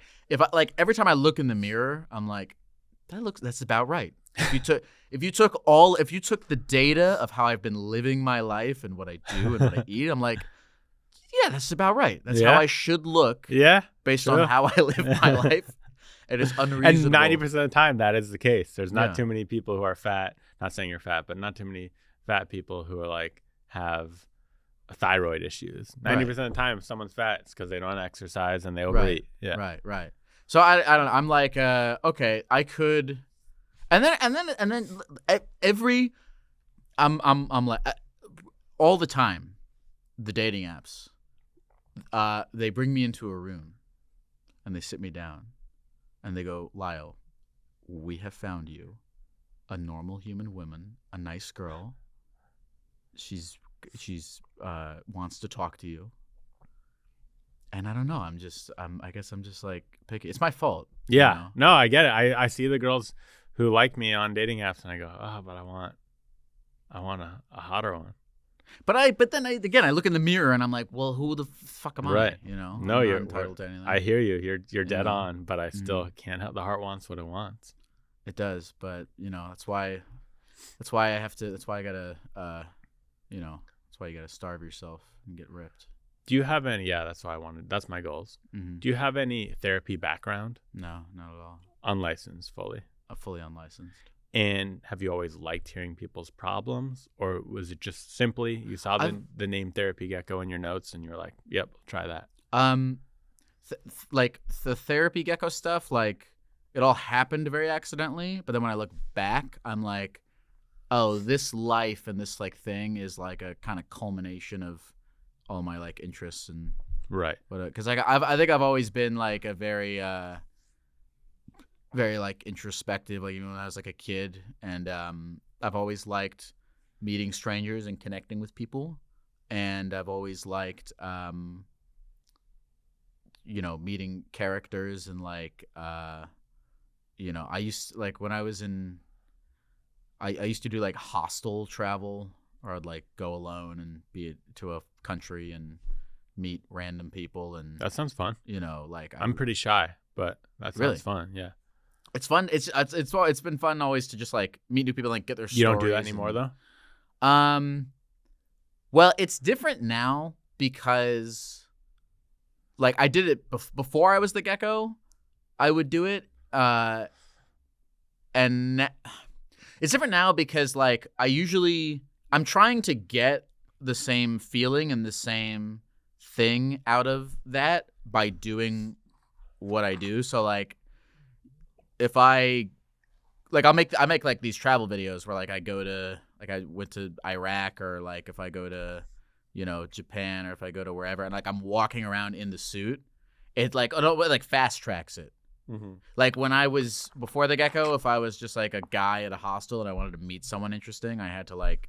every time I look in the mirror, I'm like, that's about right. If you took the data of how I've been living my life and what I do and what I eat, I'm like, yeah, that's about right. That's how I should look. Yeah, based on how I live my life. It is unreasonable. And 90% of the time, that is the case. There's not too many people who are fat. Not saying you're fat, but not too many fat people who are like have thyroid issues. 90% of the time, if someone's fat, it's because they don't exercise and they overeat. Right. So I don't know. I'm like, okay, I could, and then every, I'm like, all the time, the dating apps, they bring me into a room, and they sit me down. And they go, Lyle, we have found you a normal human woman, a nice girl. She's wants to talk to you. And I don't know. I guess I'm just like picky. It's my fault. Yeah. You know? No, I get it. I see the girls who like me on dating apps, and I go, but I want a hotter one. But then I look in the mirror and I'm like, well, who the fuck am I? You know, no, I'm you're not entitled to anything. I hear you. You're dead on, but I still can't help. The heart wants what it wants. It does, but that's why I have to. That's why I gotta, that's why you gotta starve yourself and get ripped. Do you have any? Yeah, that's what I wanted. That's my goals. Mm-hmm. Do you have any therapy background? No, not at all. Unlicensed, fully. Fully unlicensed. And have you always liked hearing people's problems, or was it just simply you saw the name Therapy Gecko in your notes and you're like, "Yep, I'll try that." Like the Therapy Gecko stuff, like it all happened very accidentally. But then when I look back, I'm like, "Oh, this life and this like thing is like a kind of culmination of all my like interests and right." But because I think I've always been like a very very like introspective, like even when I was like a kid, and I've always liked meeting strangers and connecting with people, and I've always liked meeting characters and like I used like when I was in I used to do like hostel travel, or I'd like go alone and be to a country and meet random people, and that sounds fun. Like I'm pretty shy, but that sounds fun. Yeah. It's fun. It's been fun always to just like meet new people and like, get their stories. You don't do that anymore though? Well, it's different now because like I did it before I was the Gecko. I would do it. And it's different now because like I'm trying to get the same feeling and the same thing out of that by doing what I do. So like, if I make like these travel videos where like I go to like I went to Iraq, or like if I go to Japan, or if I go to wherever, and like I'm walking around in the suit, it like fast tracks it. Mm-hmm. Like when I was before the Gecko, if I was just like a guy at a hostel and I wanted to meet someone interesting, I had to like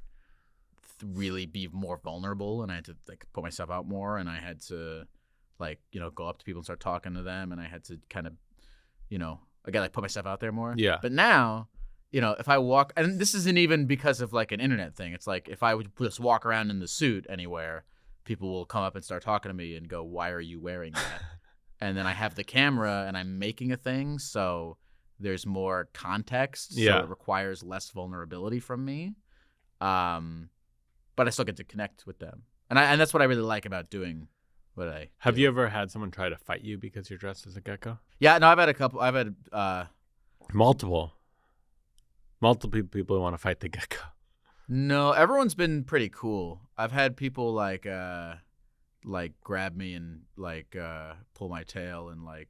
really be more vulnerable, and I had to like put myself out more, and I had to like go up to people and start talking to them, and I had to kind of I gotta like put myself out there more. Yeah. But now, if I walk, and this isn't even because of like an internet thing. It's like if I would just walk around in the suit anywhere, people will come up and start talking to me and go, "Why are you wearing that?" And then I have the camera and I'm making a thing, so there's more context. Yeah. So it requires less vulnerability from me. But I still get to connect with them, and that's what I really like about doing. Have you ever had someone try to fight you because you're dressed as a gecko? Yeah, no, I've had a couple. I've had multiple people who want to fight the gecko. No, everyone's been pretty cool. I've had people like grab me and like pull my tail and like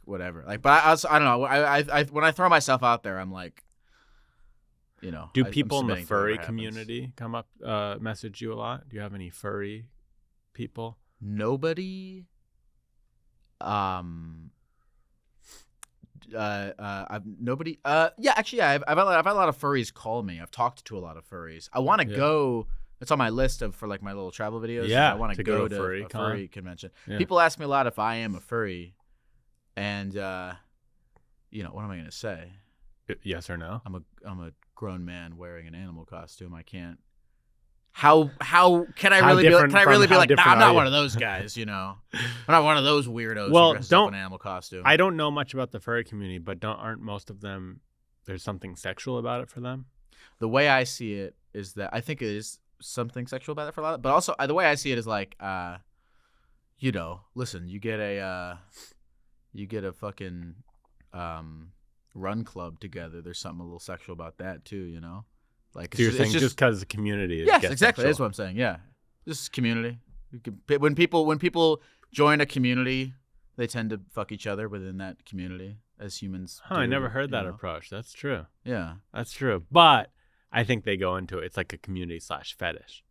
whatever. Like, but I don't know. I when I throw myself out there, I'm like. Do people in the furry community come up, message you a lot? Do you have any furry people? Nobody. I've nobody. Yeah, actually, yeah. I've had a lot of furries call me. I've talked to a lot of furries. I want to go. It's on my list for like my little travel videos. Yeah, I want to go to a furry convention. Yeah. People ask me a lot if I am a furry, and you know, what am I gonna say? Yes or no? I'm a grown man wearing an animal costume. I can't. How can I really be? Can I really be like? Nah, I'm not one of those guys. You know, I'm not one of those weirdos. Well, who dresses up in an animal costume. I don't know much about the furry community, but aren't most of them? There's something sexual about it for them. The way I see it is that I think it is something sexual about it for a lot, but also the way I see it is like, you know, listen, you get a fucking run club together. There's something a little sexual about that too, you know. Like, so you're saying just because the community is yes, exactly. Sexual. That's what I'm saying. Yeah, just community. When people join a community, they tend to fuck each other within that community as humans. Huh, I never heard that approach. That's true. Yeah, that's true. But I think they go into it. It's like a community / fetish.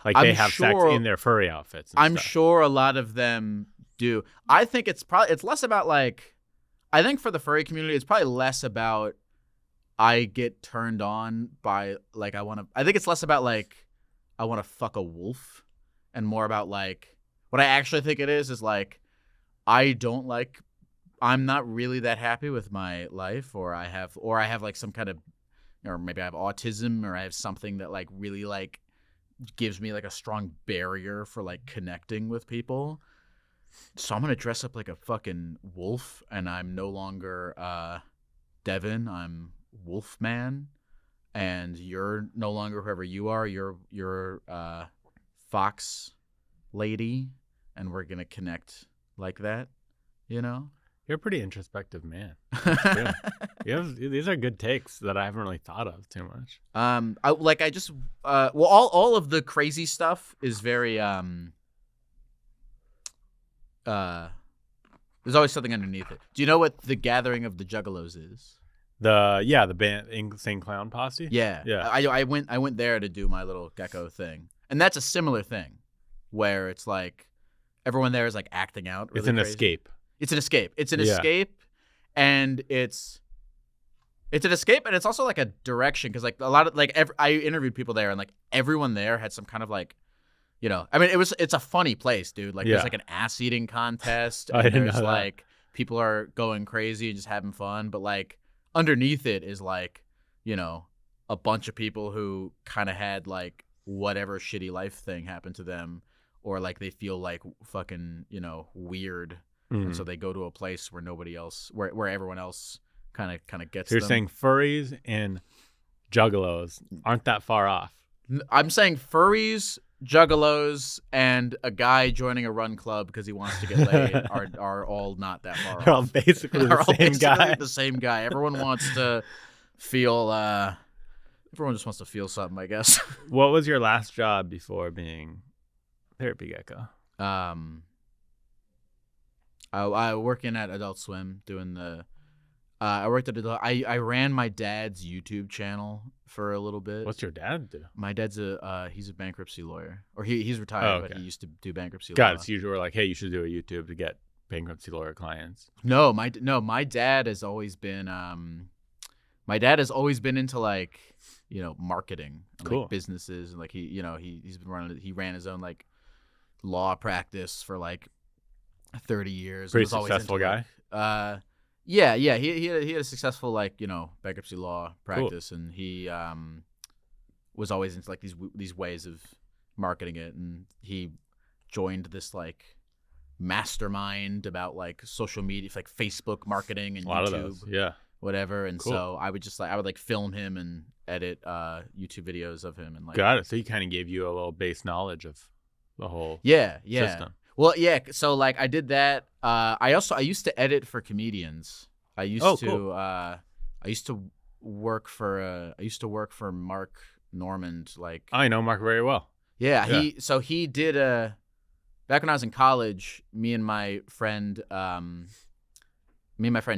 Like they have sex in their furry outfits. I'm sure a lot of them do. I think it's less about like. I think for the furry community, it's probably less about. I get turned on by like I think it's less about like I want to fuck a wolf and more about like what I actually think it is like I'm not really that happy with my life or I have like some kind of or maybe I have autism or I have something that like really like gives me like a strong barrier for like connecting with people. So I'm going to dress up like a fucking wolf and I'm no longer Devin, I'm Wolfman, and you're no longer whoever you are. You're Fox Lady, and we're gonna connect like that. You know, you're a pretty introspective man. These are good takes that I haven't really thought of too much. All of the crazy stuff is very there's always something underneath it. Do you know what the Gathering of the Juggalos is? The band Insane Clown Posse. Yeah. I went there to do my little Gecko thing, and that's a similar thing, where it's like everyone there is like acting out. Really it's an crazy. Escape. It's an escape. It's an escape, and it's an escape, and it's also like a direction because like a lot of like I interviewed people there, and like everyone there had some kind of like. You know, I mean, it's a funny place, dude. Like, there's like an ass eating contest, and there's like people are going crazy and just having fun. But like underneath it is like, you know, a bunch of people who kind of had like whatever shitty life thing happened to them, or like they feel like fucking, you know, weird, and so they go to a place where nobody else, where everyone else kind of gets. So you're them. saying furries and juggalos aren't that far off? I'm saying furries. Juggalos and a guy joining a run club because he wants to get laid are all not that far off. They're all basically the same guy. Everyone wants to feel. Everyone just wants to feel something, I guess. What was your last job before being Therapy Gecko? I working at Adult Swim doing the. I worked at I ran my dad's YouTube channel for a little bit. What's your dad do? My dad's he's a bankruptcy lawyer, or he's retired, but he used to do bankruptcy law. Got it. So you were like, hey, you should do a YouTube to get bankruptcy lawyer clients. No, my dad has always been into like, you know, marketing, and, like businesses, and like he ran his own like law practice for like 30 years. Pretty successful guy. Yeah, he had a successful like, you know, bankruptcy law practice, and he was always into like these ways of marketing it, and he joined this like mastermind about like social media, like Facebook marketing and a lot YouTube, of those, whatever. And so I would film him and edit YouTube videos of him, and like got it. So he kind of gave you a little base knowledge of the whole system. Well, yeah. So like I did that. I used to edit for comedians. I used to work for Mark Normand. Like I know Mark very well. Yeah. He did back when I was in college. Me and my friend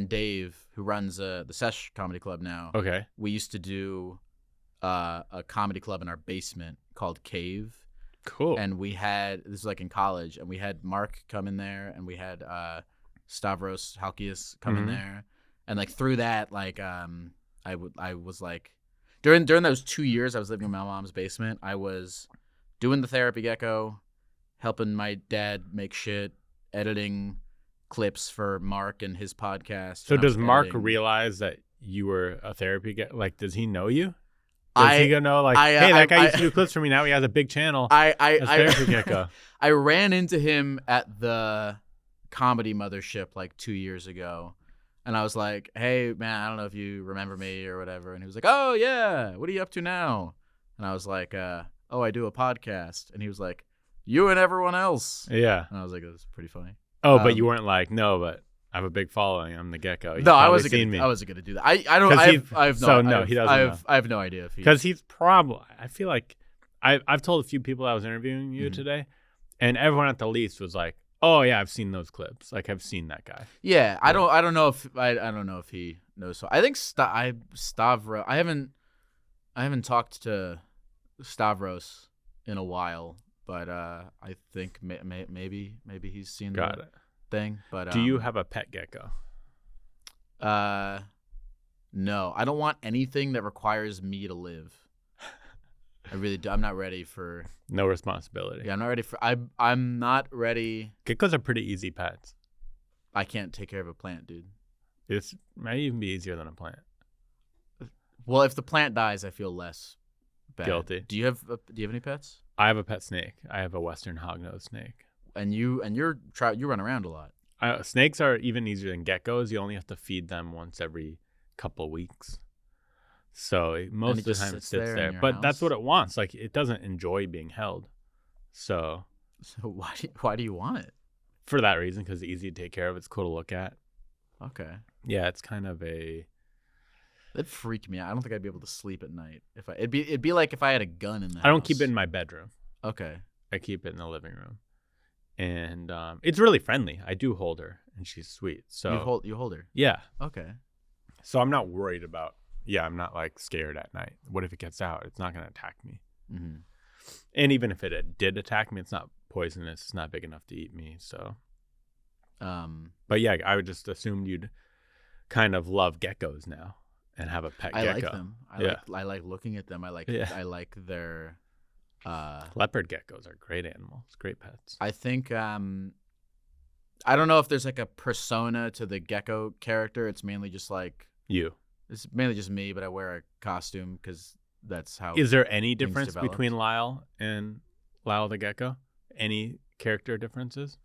Dave, who runs the Sesh Comedy Club now. Okay. We used to do a comedy club in our basement called Cave. Cool. And this was like in college, and we had Mark come in there, and we had Stavros Halkias come in there, And like through that, like I was like during those 2 years I was living in my mom's basement, I was doing the therapy Gecko, helping my dad make shit, editing clips for Mark and his podcast. So and I does was Mark editing. realize that you were a therapy guy? Like, does he know you? Does he go know like, hey, that guy used to do clips for me. Now he has a big channel. As Therapy Gecko. I ran into him at the Comedy Mothership like 2 years ago, and I was like, "Hey, man, I don't know if you remember me or whatever." And he was like, "Oh yeah, what are you up to now?" And I was like, "Oh, I do a podcast." And he was like, "You and everyone else." Yeah. And I was like, "That's pretty funny." Oh, but you weren't like, no, but I have a big following. I'm the Gecko. You've No, I probably wasn't seen gonna. me. I wasn't gonna do that. I don't. 'Cause I he's- have no. so no, he doesn't know. I have no idea if he. Because he's probably, I feel like I've told a few people I was interviewing you today, and everyone at the least was like, oh yeah, I've seen those clips. Like I've seen that guy. Yeah, I don't know if I don't know if he knows. So I think Stavros. I haven't talked to Stavros in a while, but I think maybe he's seen Got the it. thing. But Do you have a pet gecko? No, I don't want anything that requires me to live. I really do. I'm not ready for. No responsibility. Yeah, I'm not ready for. I'm not ready. Geckos are pretty easy pets. I can't take care of a plant, dude. It might even be easier than a plant. Well, if the plant dies, I feel less bad. Guilty. Do you have any pets? I have a pet snake. I have a Western hognose snake. And you run around a lot. Snakes are even easier than geckos. You only have to feed them once every couple weeks. So most of the time it sits there. But that's what it wants. Like it doesn't enjoy being held. So why do you want it? For that reason, because it's easy to take care of. It's cool to look at. Okay. Yeah, it's kind of a. That'd freak me out. I don't think I'd be able to sleep at night. It'd be like if I had a gun in the house. I don't keep it in my bedroom. Okay. I keep it in the living room, and it's really friendly. I do hold her, and she's sweet. So you hold her. Yeah. Okay. So I'm not worried about. Yeah, I'm not like scared at night. What if it gets out? It's not going to attack me. Mm-hmm. And even if it did attack me, it's not poisonous. It's not big enough to eat me. So. But yeah, I would just assume you'd kind of love geckos now and have a pet gecko. I like them. I like looking at them. I like their. Leopard geckos are great animals. Great pets. I think. I don't know if there's like a persona to the gecko character. It's mainly just like you. It's mainly just me, but I wear a costume because that's how. Is there any difference developed. between Lyle and Lyle the gecko? Any character differences?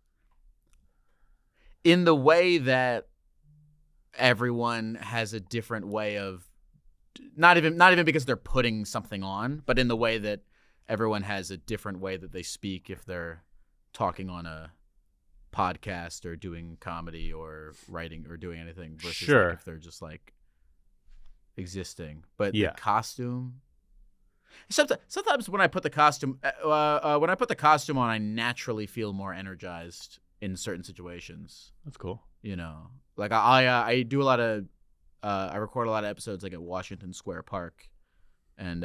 In the way that everyone has a different way of, not even because they're putting something on, but in the way that everyone has a different way that they speak if they're talking on a podcast or doing comedy or writing or doing anything versus like if they're just like existing. But the costume. Sometimes when I put the costume on, I naturally feel more energized in certain situations. That's cool. You know, like I do a lot of I record a lot of episodes like at Washington Square Park, and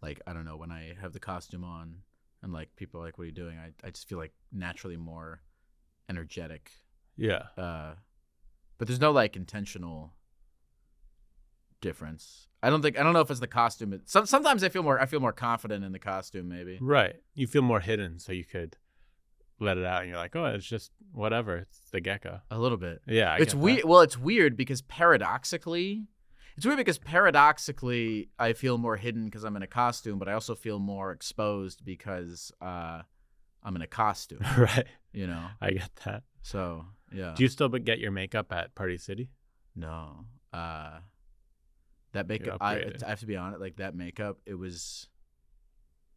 like I don't know, when I have the costume on and like people are like, "What are you doing?" I just feel like naturally more energetic. Yeah. But there's no like intentional difference. I don't know if it's the costume. Sometimes I feel more confident in the costume, maybe. Right. You feel more hidden, so you could let it out, and you're like, oh, it's just whatever. It's the gecko. A little bit. Yeah. It's weird. Well, it's weird because paradoxically, I feel more hidden because I'm in a costume, but I also feel more exposed because I'm in a costume. Right. You know. I get that. So yeah. Do you still get your makeup at Party City? No. That makeup, I have to be honest. Like that makeup, it was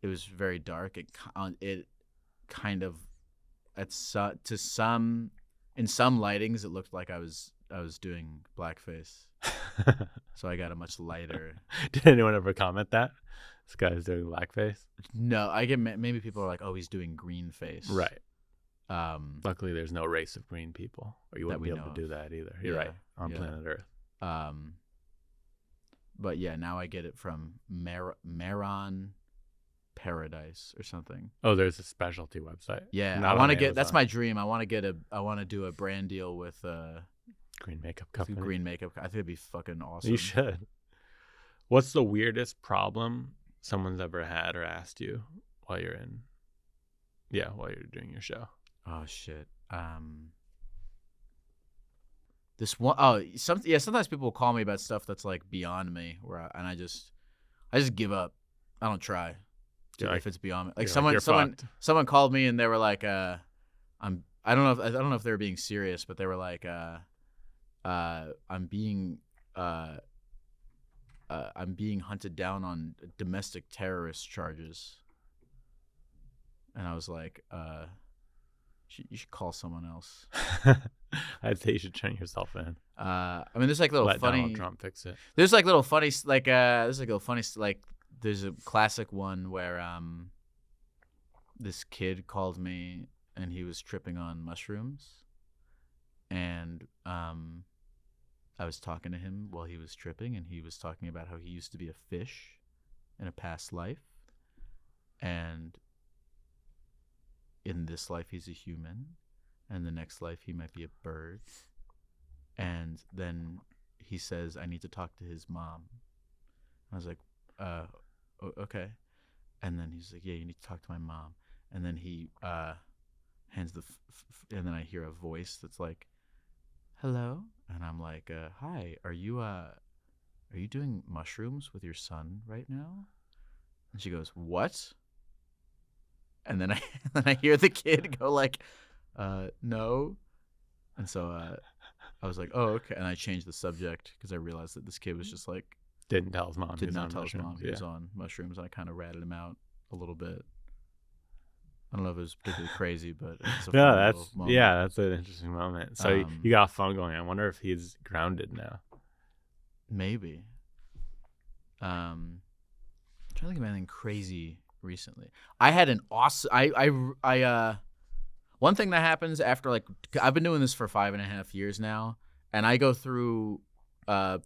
very dark. It kind of in some lightings, it looked like I was doing blackface. So I got a much lighter. Did anyone ever comment that this guy's doing blackface? No, I get maybe people are like, oh, he's doing green face. Right. Luckily, there's no race of green people, or you wouldn't be able to do that either. You're right. On planet Earth. But yeah, now I get it from Maron Paradise or something. Oh, there's a specialty website. Yeah, I want to get. That's my dream. I want to do a brand deal with Green makeup Let's do company. green makeup. I think it'd be fucking awesome. You should. What's the weirdest problem someone's ever had or asked you while you're doing your show? Oh shit. This one sometimes people will call me about stuff that's like beyond me I just give up. I don't try. If it's beyond me. Like someone called me and they were like I don't know if they were being serious, but they were like I'm being hunted down on domestic terrorist charges. And I was like, you should call someone else. I'd say you should turn yourself in. I mean, there's like little Let funny. Donald Trump fix it. There's like little funny, there's a classic one where this kid called me and he was tripping on mushrooms, and I was talking to him while he was tripping, and he was talking about how he used to be a fish in a past life, and in this life he's a human, and the next life he might be a bird. And then he says, I need to talk to his mom. I was like, okay. And then he's like, yeah, you need to talk to my mom. And then he hands and then I hear a voice that's like, hello. And I'm like, hi, are you doing mushrooms with your son right now? And she goes, what? And then I hear the kid go like, no. And so I was like, oh, okay. And I changed the subject because I realized that this kid was just like, didn't tell his mom. Did not tell his mom mushrooms. he was on mushrooms. And I kind of ratted him out a little bit. I don't know if it was particularly crazy, but it's a No, fun little moment. that's an interesting moment. So you got a phone going. I wonder if he's grounded now. Maybe. I'm trying to think of anything crazy recently. I had an awesome. One thing that happens after, like, I've been doing this for 5.5 years now, and I go through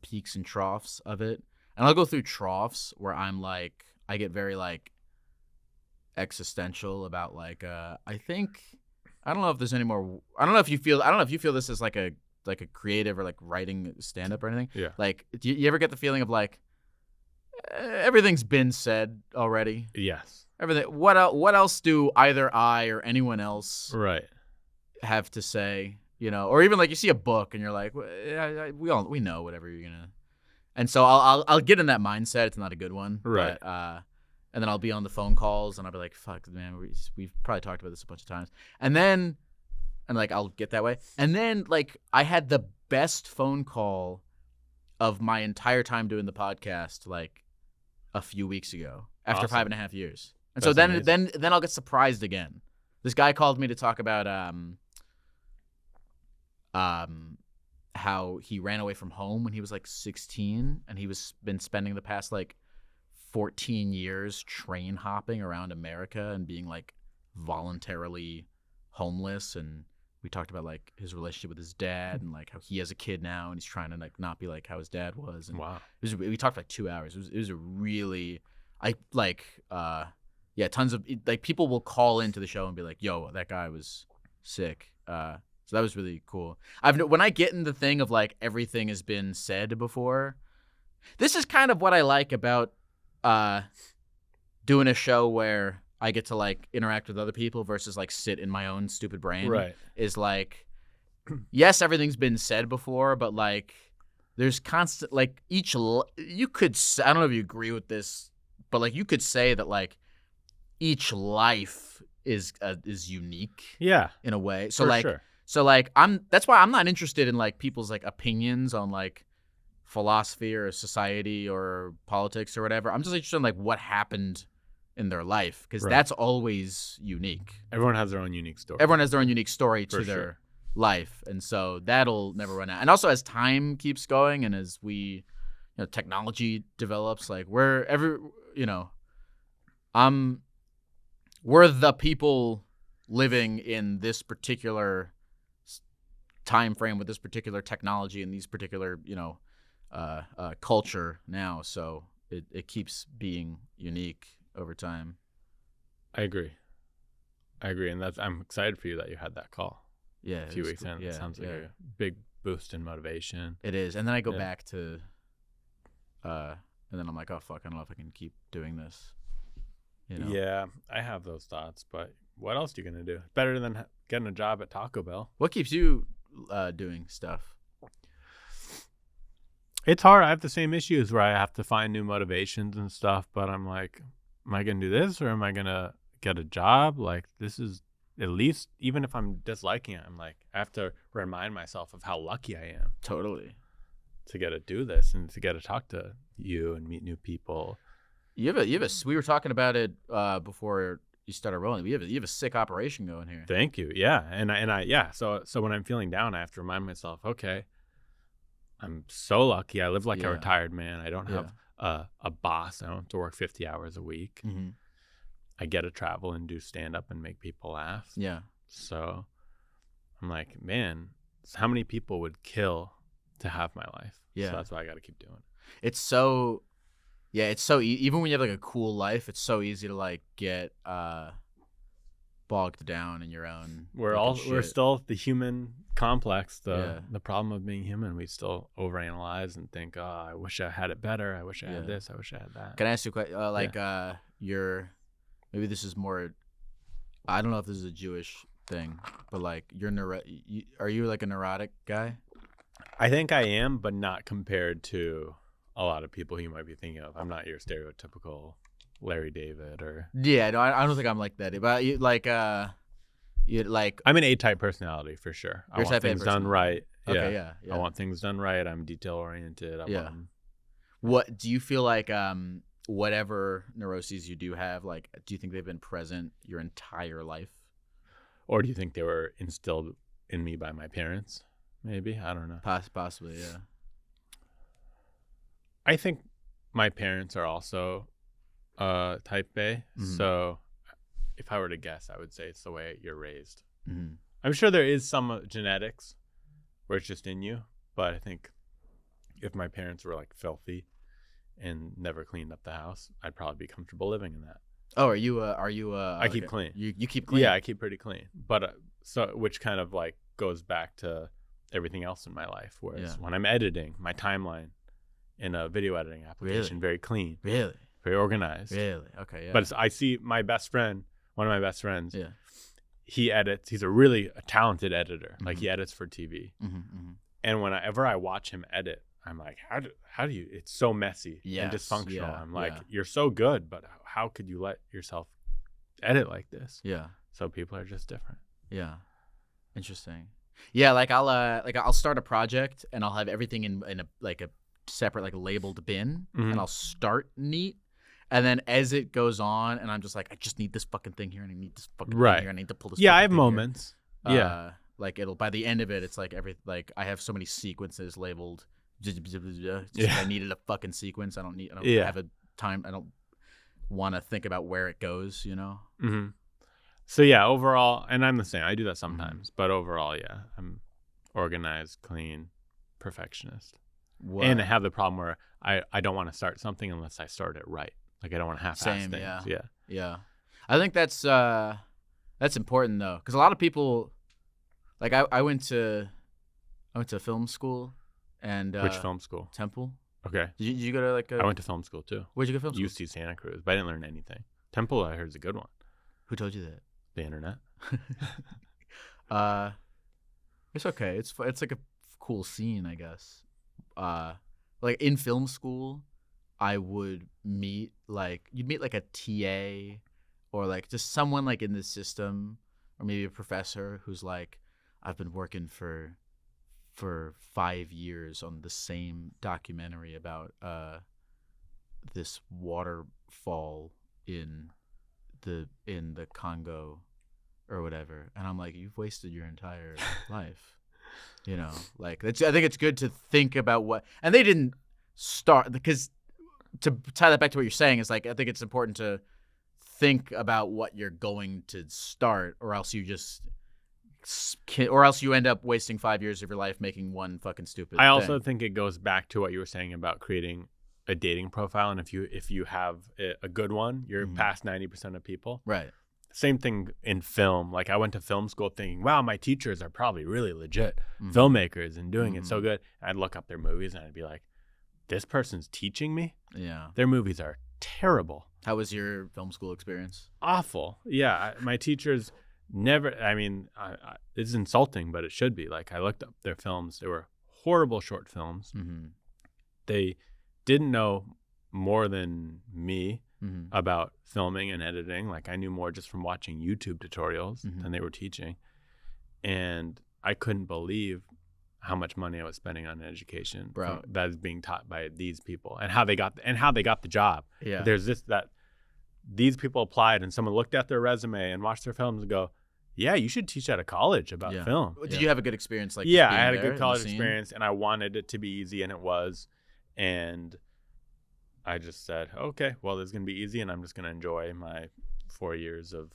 peaks and troughs of it, and I'll go through troughs where I'm like, I get very like existential about like, I don't know if there's any more. I don't know if you feel this as like a creative or like writing stand up or anything. Yeah. Like, do you ever get the feeling of like everything's been said already? Yes. Everything. What else do either I or anyone else Right. have to say? You know, or even like you see a book and you're like, well, yeah, we know whatever you're gonna. And so I'll get in that mindset. It's not a good one, right? But, and then I'll be on the phone calls and I'll be like, fuck, man, we've probably talked about this a bunch of times. And like I'll get that way. And then like I had the best phone call of my entire time doing the podcast like a few weeks ago after Awesome. 5.5 years. And That's so amazing. then I'll get surprised again. This guy called me to talk about how he ran away from home when he was like 16, and he was been spending the past like 14 years train hopping around America and being like voluntarily homeless. And we talked about like his relationship with his dad and like how he has a kid now and he's trying to like not be like how his dad was. And Wow. we talked for like 2 hours. It was a really, tons of like people will call into the show and be like, yo, that guy was sick. So that was really cool. When I get in the thing of like everything has been said before, this is kind of what I like about doing a show where I get to like interact with other people versus like sit in my own stupid brain. Right. Is like, yes, everything's been said before, but like there's constant like you could, I don't know if you agree with this, but like you could say that like each life is unique. Yeah. In a way. So For like. sure. So like that's why I'm not interested in like people's like opinions on like philosophy or society or politics or whatever. I'm just interested in like what happened in their life, because that's always unique. Everyone has their own unique story. Everyone has their own unique story to For their sure. life, and so that'll never run out. And also as time keeps going and as technology develops, like we're the people living in this particular time frame with this particular technology and these particular culture now, so it keeps being unique over time. I agree, and I'm excited for you that you had that call. Yeah, A few weeks in, it sounds like a boost in motivation. It is. And then I go back to, and then I'm like, oh, fuck, I don't know if I can keep doing this. You know? Yeah, I have those thoughts, but what else are you going to do? Better than getting a job at Taco Bell. What keeps you doing stuff? It's hard. I have the same issues where I have to find new motivations and stuff, but I'm like, am I going to do this or am I going to get a job? Like, this is at least, even if I'm disliking it, I'm like, I have to remind myself of how lucky I am. Totally. To get to do this and to get to talk to you and meet new people. You have a. We were talking about it before you started rolling. You have a sick operation going here. Thank you. Yeah, and I So when I'm feeling down, I have to remind myself, okay, I'm so lucky. I live like a retired man. I don't have a boss. I don't have to work 50 hours a week. Mm-hmm. I get to travel and do stand up and make people laugh. Yeah. So I'm like, man, how many people would kill to have my life? Yeah. So that's why I got to keep doing it. It's so, even when you have like a cool life, it's so easy to like get bogged down in your own. We're still the human complex, the problem of being human. We still overanalyze and think, oh, I wish I had it better. I wish I had this. I wish I had that. Can I ask you a question? Maybe this is more, I don't know if this is a Jewish thing, but like are you like a neurotic guy? I think I am, but not compared to a lot of people you might be thinking of. I'm not your stereotypical Larry David or. Yeah, no, I don't think I'm like that. But I'm an A-type personality for sure. I want things done right. Okay, yeah. I want things done right. I'm detail oriented. What do you feel like? Whatever neuroses you do have, like, do you think they've been present your entire life? Or do you think they were instilled in me by my parents? Maybe. I don't know. Possibly, yeah. I think my parents are also type A. Mm-hmm. So if I were to guess, I would say it's the way you're raised. Mm-hmm. I'm sure there is some genetics where it's just in you. But I think if my parents were like filthy and never cleaned up the house, I'd probably be comfortable living in that. Oh, are you I keep clean. You keep clean? Yeah, I keep pretty clean. But which kind of like goes back to everything else in my life. Whereas when I'm editing my timeline in a video editing application, very clean. Really? Very organized. Really? Okay, yeah. But I see my best friend, one of my best friends, he edits. He's a talented editor. Mm-hmm. Like he edits for TV. Mm-hmm, mm-hmm. And whenever I watch him edit, I'm like, how do you, it's so messy and dysfunctional. Yeah, I'm like, you're so good, but how could you let yourself edit like this? Yeah. So people are just different. Yeah. Interesting. Yeah. I'll start a project and I'll have everything in a separate, like labeled bin, mm-hmm. and I'll start neat. And then as it goes on and I'm just like, I just need this fucking thing here and I need this fucking thing here. I need to pull this. Yeah. I have moments. Here. Like by the end of it, it's like I have so many sequences labeled. I needed a fucking sequence. I don't have a time. I don't want to think about where it goes, you know? Mm-hmm. So yeah, overall, and I'm the same. I do that sometimes, but overall, yeah, I'm organized, clean, perfectionist. What? And I have the problem where I don't want to start something unless I start it right. Like I don't want to half-ass things. Yeah. I think that's important though, because a lot of people, like I went to film school. And which film school? Temple. Okay. Did you go to I went to film school too. Where'd you go to film UC school? Santa Cruz, but I didn't learn anything. Temple, I heard, is a good one. Who told you that? The internet. It's okay. It's like a cool scene, I guess. Like in film school, I would meet you'd meet like a TA, or like just someone like in the system, or maybe a professor who's like, I've been working for 5 years on the same documentary about this waterfall in the Congo or whatever, and I'm like, you've wasted your entire life, you know. Like I think it's good to think about what, and they didn't start, because to tie that back to what you're saying is like, I think it's important to think about what you're going to start, or else you end up wasting 5 years of your life making one fucking stupid thing. I also think it goes back to what you were saying about creating a dating profile, and if you have a good one, you're mm-hmm. past 90% of people. Right. same thing in film. Like I went to film school thinking, wow, my teachers are probably really legit filmmakers and doing it so good. And I'd look up their movies and I'd be like, this person's teaching me? Yeah. Their movies are terrible. How was your film school experience? Awful. Yeah. My teachers never, I mean, it's insulting, but it should be. Like I looked up their films. They were horrible short films. They didn't know more than me about filming and editing. Like I knew more just from watching YouTube tutorials than they were teaching. And I couldn't believe how much money I was spending on education that is being taught by these people and how they got the job. Yeah. There's that these people applied and someone looked at their resume and watched their films and go, yeah, you should teach at a college about film. Did you have a good experience? Like, yeah, I had a good college experience and I wanted it to be easy, and it was. And I just said, okay, well, this is going to be easy and I'm just going to enjoy my 4 years of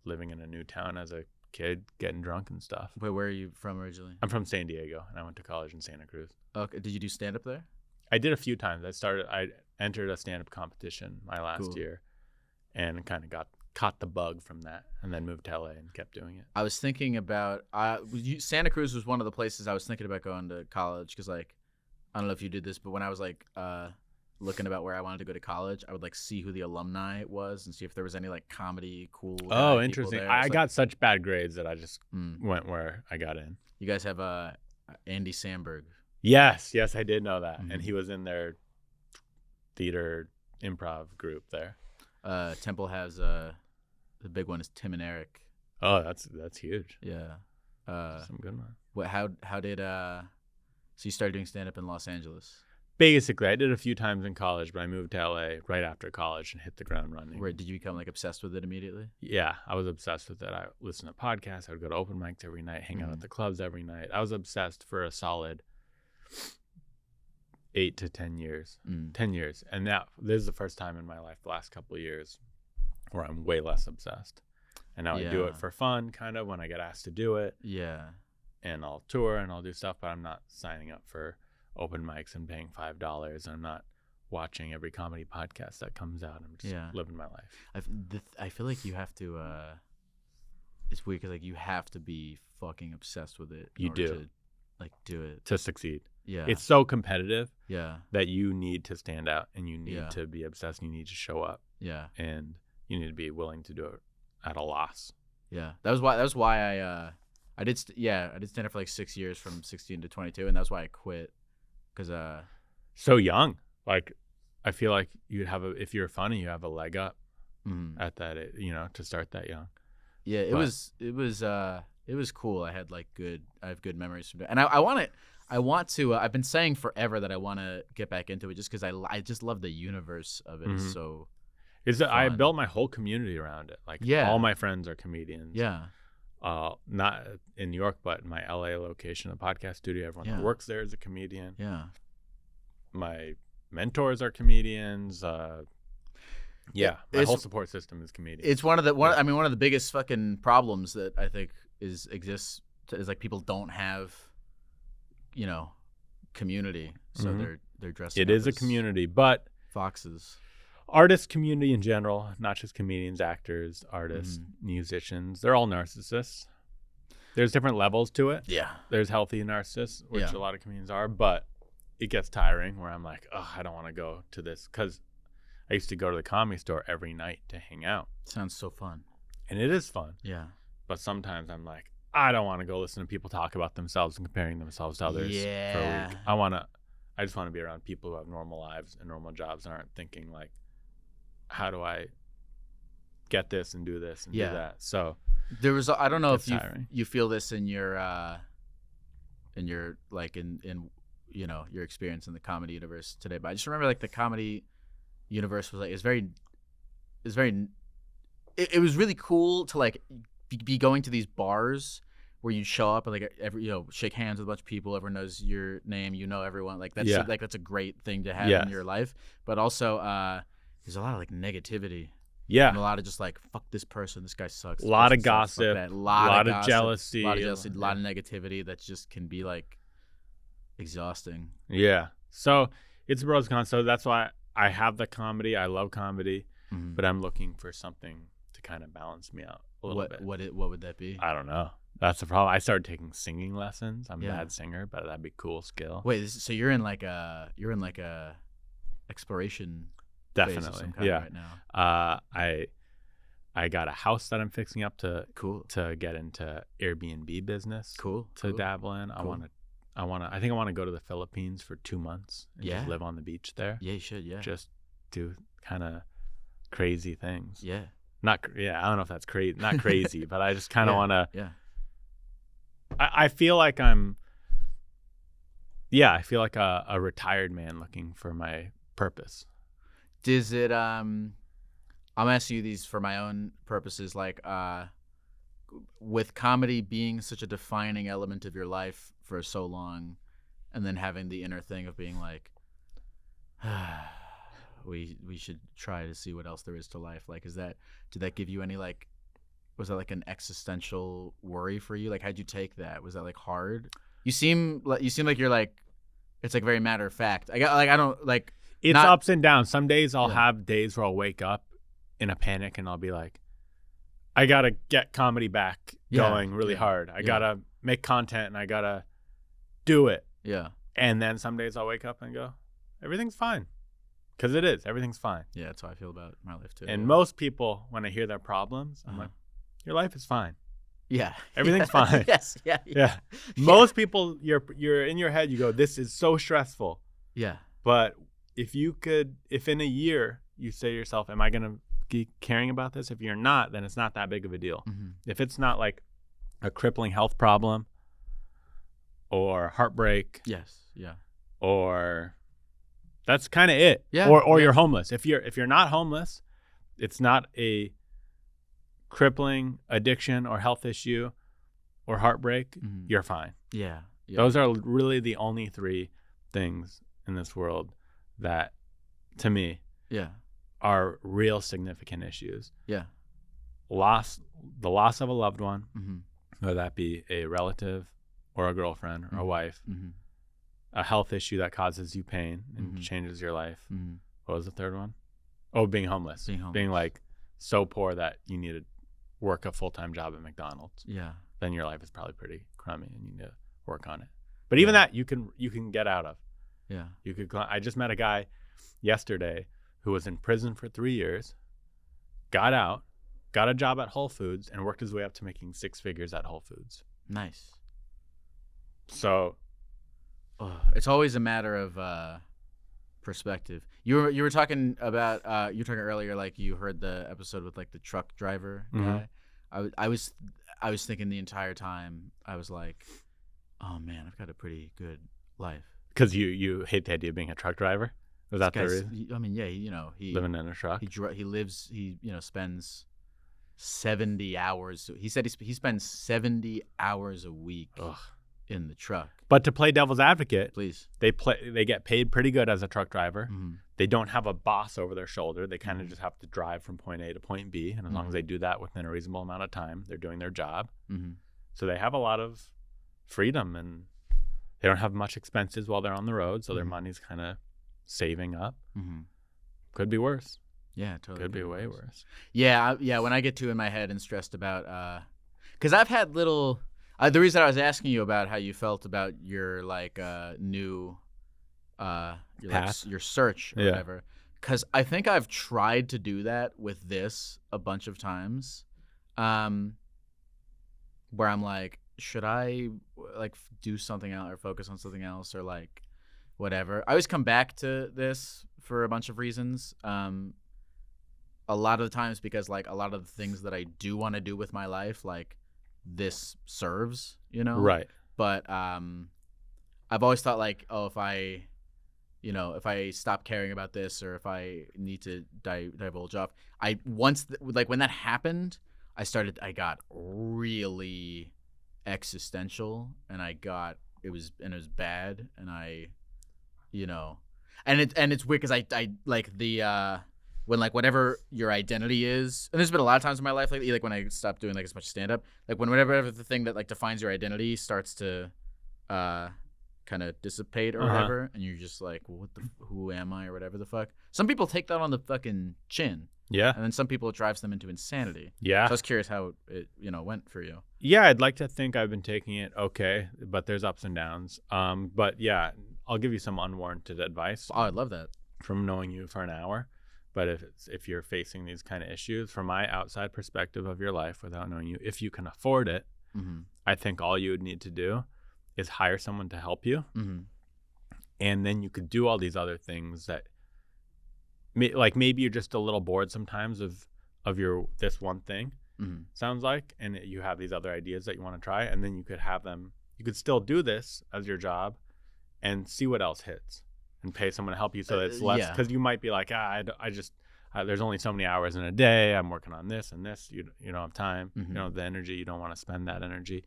living in a new town as a kid, getting drunk and stuff. Wait, where are you from originally? I'm from San Diego and I went to college in Santa Cruz. Okay. Did you do stand-up there? I did a few times. I entered a stand-up competition my last year and kind of caught the bug from that, and then moved to LA and kept doing it. I was thinking about Santa Cruz was one of the places I was thinking about going to college, because like, I don't know if you did this, but when I was like looking about where I wanted to go to college, I would like see who the alumni was and see if there was any like comedy cool. Oh, interesting. I got such bad grades that I just went where I got in. You guys have Andy Samberg. Yes, I did know that, and he was in their theater improv group there. Temple has the big one is Tim and Eric. Oh, that's huge. Yeah. Some good one. What? How did so you started doing stand up in Los Angeles? Basically, I did a few times in college, but I moved to LA right after college and hit the ground running. Where did you become like obsessed with it immediately? Yeah, I was obsessed with it. I listened to podcasts. I would go to open mics every night, hang out at the clubs every night. I was obsessed for a solid 8 to 10 years. 10 years. And this is the first time in my life, the last couple of years, where I'm way less obsessed. And now I do it for fun, kind of, when I get asked to do it. Yeah. And I'll tour and I'll do stuff, but I'm not signing up for open mics and paying $5. I'm not watching every comedy podcast that comes out. I'm just living my life. I feel like you have to it's weird because like you have to be fucking obsessed with it. You do. To, like, do it to succeed. Yeah. It's so competitive. Yeah. That you need to stand out and you need to be obsessed and you need to show up. Yeah. And you need to be willing to do it at a loss. Yeah. That was why I did stand up for like 6 years from 16 to 22, and that's why I quit. Cause so young. Like I feel like if you're funny, you have a leg up at that, to start that young. Yeah, it was cool. I have good memories from it. And I want to I've been saying forever that I want to get back into it just cuz I just love the universe of it. It's so I built my whole community around it. Like all my friends are comedians. Yeah. Not in New York, but in my LA location, a podcast studio. Everyone that works there is a comedian. Yeah. My mentors are comedians. My whole support system is comedians. It's one of the biggest fucking problems that I think exists is like people don't have, community. So they're dressing. It is a community, but foxes. Artist community in general, not just comedians, actors, artists, musicians, they're all narcissists. There's different levels to it. Yeah. There's healthy narcissists, which a lot of comedians are, but it gets tiring where I'm like, oh, I don't want to go to this, because I used to go to the Comedy Store every night to hang out. Sounds so fun. And it is fun. Yeah. But sometimes I'm like, I don't want to go listen to people talk about themselves and comparing themselves to others for a week. I just want to be around people who have normal lives and normal jobs and aren't thinking like, how do I get this and do this and do that? So there was, I don't know if you feel this in your like in your experience in the comedy universe today, but I just remember like the comedy universe was like, it was really cool to like be going to these bars where you show up and like shake hands with a bunch of people, everyone knows your name, everyone, like that's that's a great thing to have in your life, but also there's a lot of like negativity. Yeah. And a lot of just like, fuck this person, this guy sucks. A lot of gossip, a lot of jealousy. A lot of negativity that just can be like exhausting. Yeah. So it's pros and cons. So that's why I have the comedy. I love comedy, but I'm looking for something to kind of balance me out. a little bit. What would that be? I don't know. That's the problem. I started taking singing lessons. I'm a Yeah. bad singer, but that'd be a cool skill. Wait, so you're in like a exploration phase of Definitely. some kind Yeah. right now. I got a house that I'm fixing up to Cool. get into Airbnb business. Cool. To dabble in. Cool. I think I want to go to the Philippines for 2 months and Yeah. just live on the beach there. Yeah, you should. Yeah. Just do kind of crazy things. Yeah. I don't know if that's crazy. Not crazy, but I just kind of want to. Yeah. I feel like I'm. Yeah, I feel like a retired man looking for my purpose. Does it? I'm asking you these for my own purposes. Like, with comedy being such a defining element of your life for so long, and then having the inner thing of being like, we should try to see what else there is to life. Like, did that give you any like, was that like an existential worry for you? Like, how'd you take that? Was that like hard? You seem like you're like, it's like very matter of fact. I don't like. It's not- ups and downs. Some days I'll Yeah. have days where I'll wake up in a panic and I'll be like, I gotta get comedy back Yeah, going really yeah, hard. I yeah. gotta make content and I gotta do it. Yeah. And then some days I'll wake up and go, everything's fine. Because it is. Everything's fine. Yeah, that's how I feel about my life too. And most people, when I hear their problems, I'm Uh-huh. like, your life is fine. yeah, Everything's Yeah. fine. Yes, yeah, Yeah. Most people, you're in your head, you go, this is so stressful. yeah, But if in a year you say to yourself, am I going to be caring about this? If you're not, then it's not that big of a deal. mm-hmm. If it's not like a crippling health problem or heartbreak yes, yeah, or that's kind of it. Yeah, Or yeah. you're homeless. If you're not homeless, it's not a crippling addiction or health issue or heartbreak, Mhm. you're fine. yeah, yeah. Those are really the only three things in this world that, to me, yeah, are real significant issues. yeah, The loss of a loved one, mm-hmm. whether that be a relative or a girlfriend or a wife, Mm-hmm. a health issue that causes you pain and Mhm. changes your life. Mm-hmm. What was the third one? Oh, being homeless. Being homeless. Being like so poor that you need to work a full-time job at McDonald's. Yeah, Then your life is probably pretty crummy and you need to work on it. But even that you can get out of. yeah, I just met a guy yesterday who was in prison for 3 years, got out, got a job at Whole Foods, and worked his way up to making 6 figures at Whole Foods. nice. So It's always a matter of perspective. You were talking about you were talking earlier, like you heard the episode with like the truck driver guy. I was thinking the entire time, I was like, oh man, I've got a pretty good life. because you hate the idea of being a truck driver? Was that the Guy's- reason? I mean, yeah, he Living in a truck? he spends 70 hours. He said he spends 70 hours a week Ugh. in the truck. But to play devil's advocate, Please. they get paid pretty good as a truck driver. Mm-hmm. They don't have a boss over their shoulder. They kind of just have to drive from point A to point B. And as long as they do that within a reasonable amount of time, they're doing their job. Mm-hmm. So they have a lot of freedom and they don't have much expenses while they're on the road. So their money's kind of saving up. Mm-hmm. Could be worse. Yeah, totally. Could be way worse. Yeah, when I get too in my head and stressed about, because I've had little. The reason I was asking you about how you felt about your like new, Path? your search or Yeah. whatever, because I think I've tried to do that with this a bunch of times, where I'm like, should I like do something else or focus on something else or like whatever. I always come back to this for a bunch of reasons. A lot of the times because like a lot of the things that I do want to do with my life, like this serves, you know? Right. But I've always thought like, oh, if I stop caring about this or if I need to divulge off, when that happened, I got really existential and it was bad and and it's weird because I like the when like whatever your identity is, and there's been a lot of times in my life lately, like when I stopped doing like as much stand up, like whenever the thing that like defines your identity starts to kind kind of dissipate or whatever, and you're just like, well, who am I or whatever the fuck. Some people take that on the fucking chin. Yeah. And then some people it drives them into insanity. Yeah. So I was curious how it, went for you. Yeah, I'd like to think I've been taking it okay, but there's ups and downs. But yeah, I'll give you some unwarranted advice. Oh, I'd love that. From knowing you for an hour. But if you're facing these kind of issues, from my outside perspective of your life without knowing you, if you can afford it, I think all you would need to do is hire someone to help you. And then you could do all these other things that, like maybe you're just a little bored sometimes of this one thing, sounds like, and you have these other ideas that you want to try, and then you could still do this as your job and see what else hits. And pay someone to help you so that it's less, because you might be like, there's only so many hours in a day. I'm working on this and this. You don't have time. You don't have the energy. You don't want to spend that energy.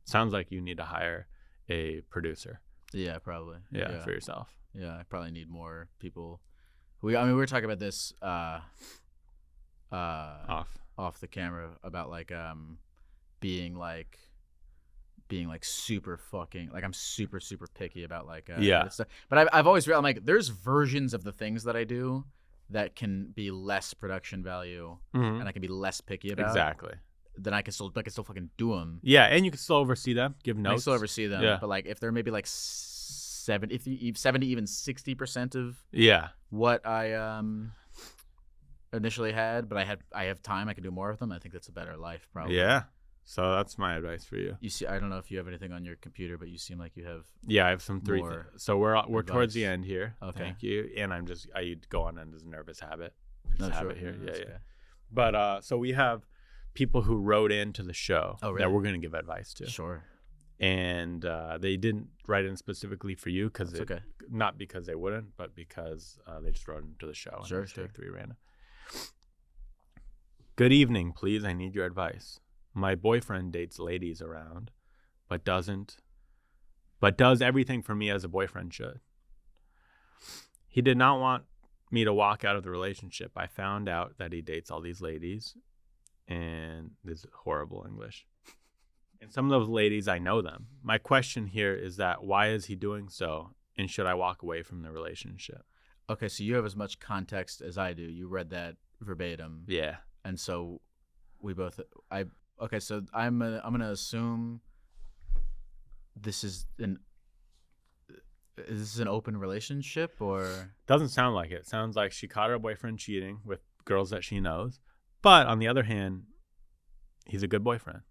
Sounds like you need to hire a producer. Yeah, probably. Yeah, for yourself. Yeah, I probably need more people. We were talking about this off the camera about like being super fucking, like I'm super picky about like stuff. But I've always realized, I'm like, there's versions of the things that I do that can be less production value and I can be less picky about. Exactly. Then I can still fucking do them. Yeah, and you can still oversee them, give I notes. can still oversee them. Yeah. But like if they're maybe like 70 even 60% of what I initially had, but I have time, I can do more of them. I think that's a better life probably. Yeah. So that's my advice for you. You see, I don't know if you have anything on your computer, but you seem like you have. Yeah, I have some three. So we're towards the end here. Okay. Thank you. And I go on as a nervous habit. Habit here. Yeah. Okay. But so we have people who wrote into the show that we're going to give advice to. Sure. And they didn't write in specifically for you not because they wouldn't, but because they just wrote into the show. Sure. Take three random. Good evening, please. I need your advice. My boyfriend dates ladies around, but does everything for me as a boyfriend should. He did not want me to walk out of the relationship. I found out that he dates all these ladies, and this is horrible English. And some of those ladies, I know them. My question here is that why is he doing so, and should I walk away from the relationship? Okay, so you have as much context as I do. You read that verbatim. Yeah. And so we both okay, so I'm gonna assume this is an open relationship, or doesn't sound like it. Sounds like she caught her boyfriend cheating with girls that she knows. But on the other hand, he's a good boyfriend.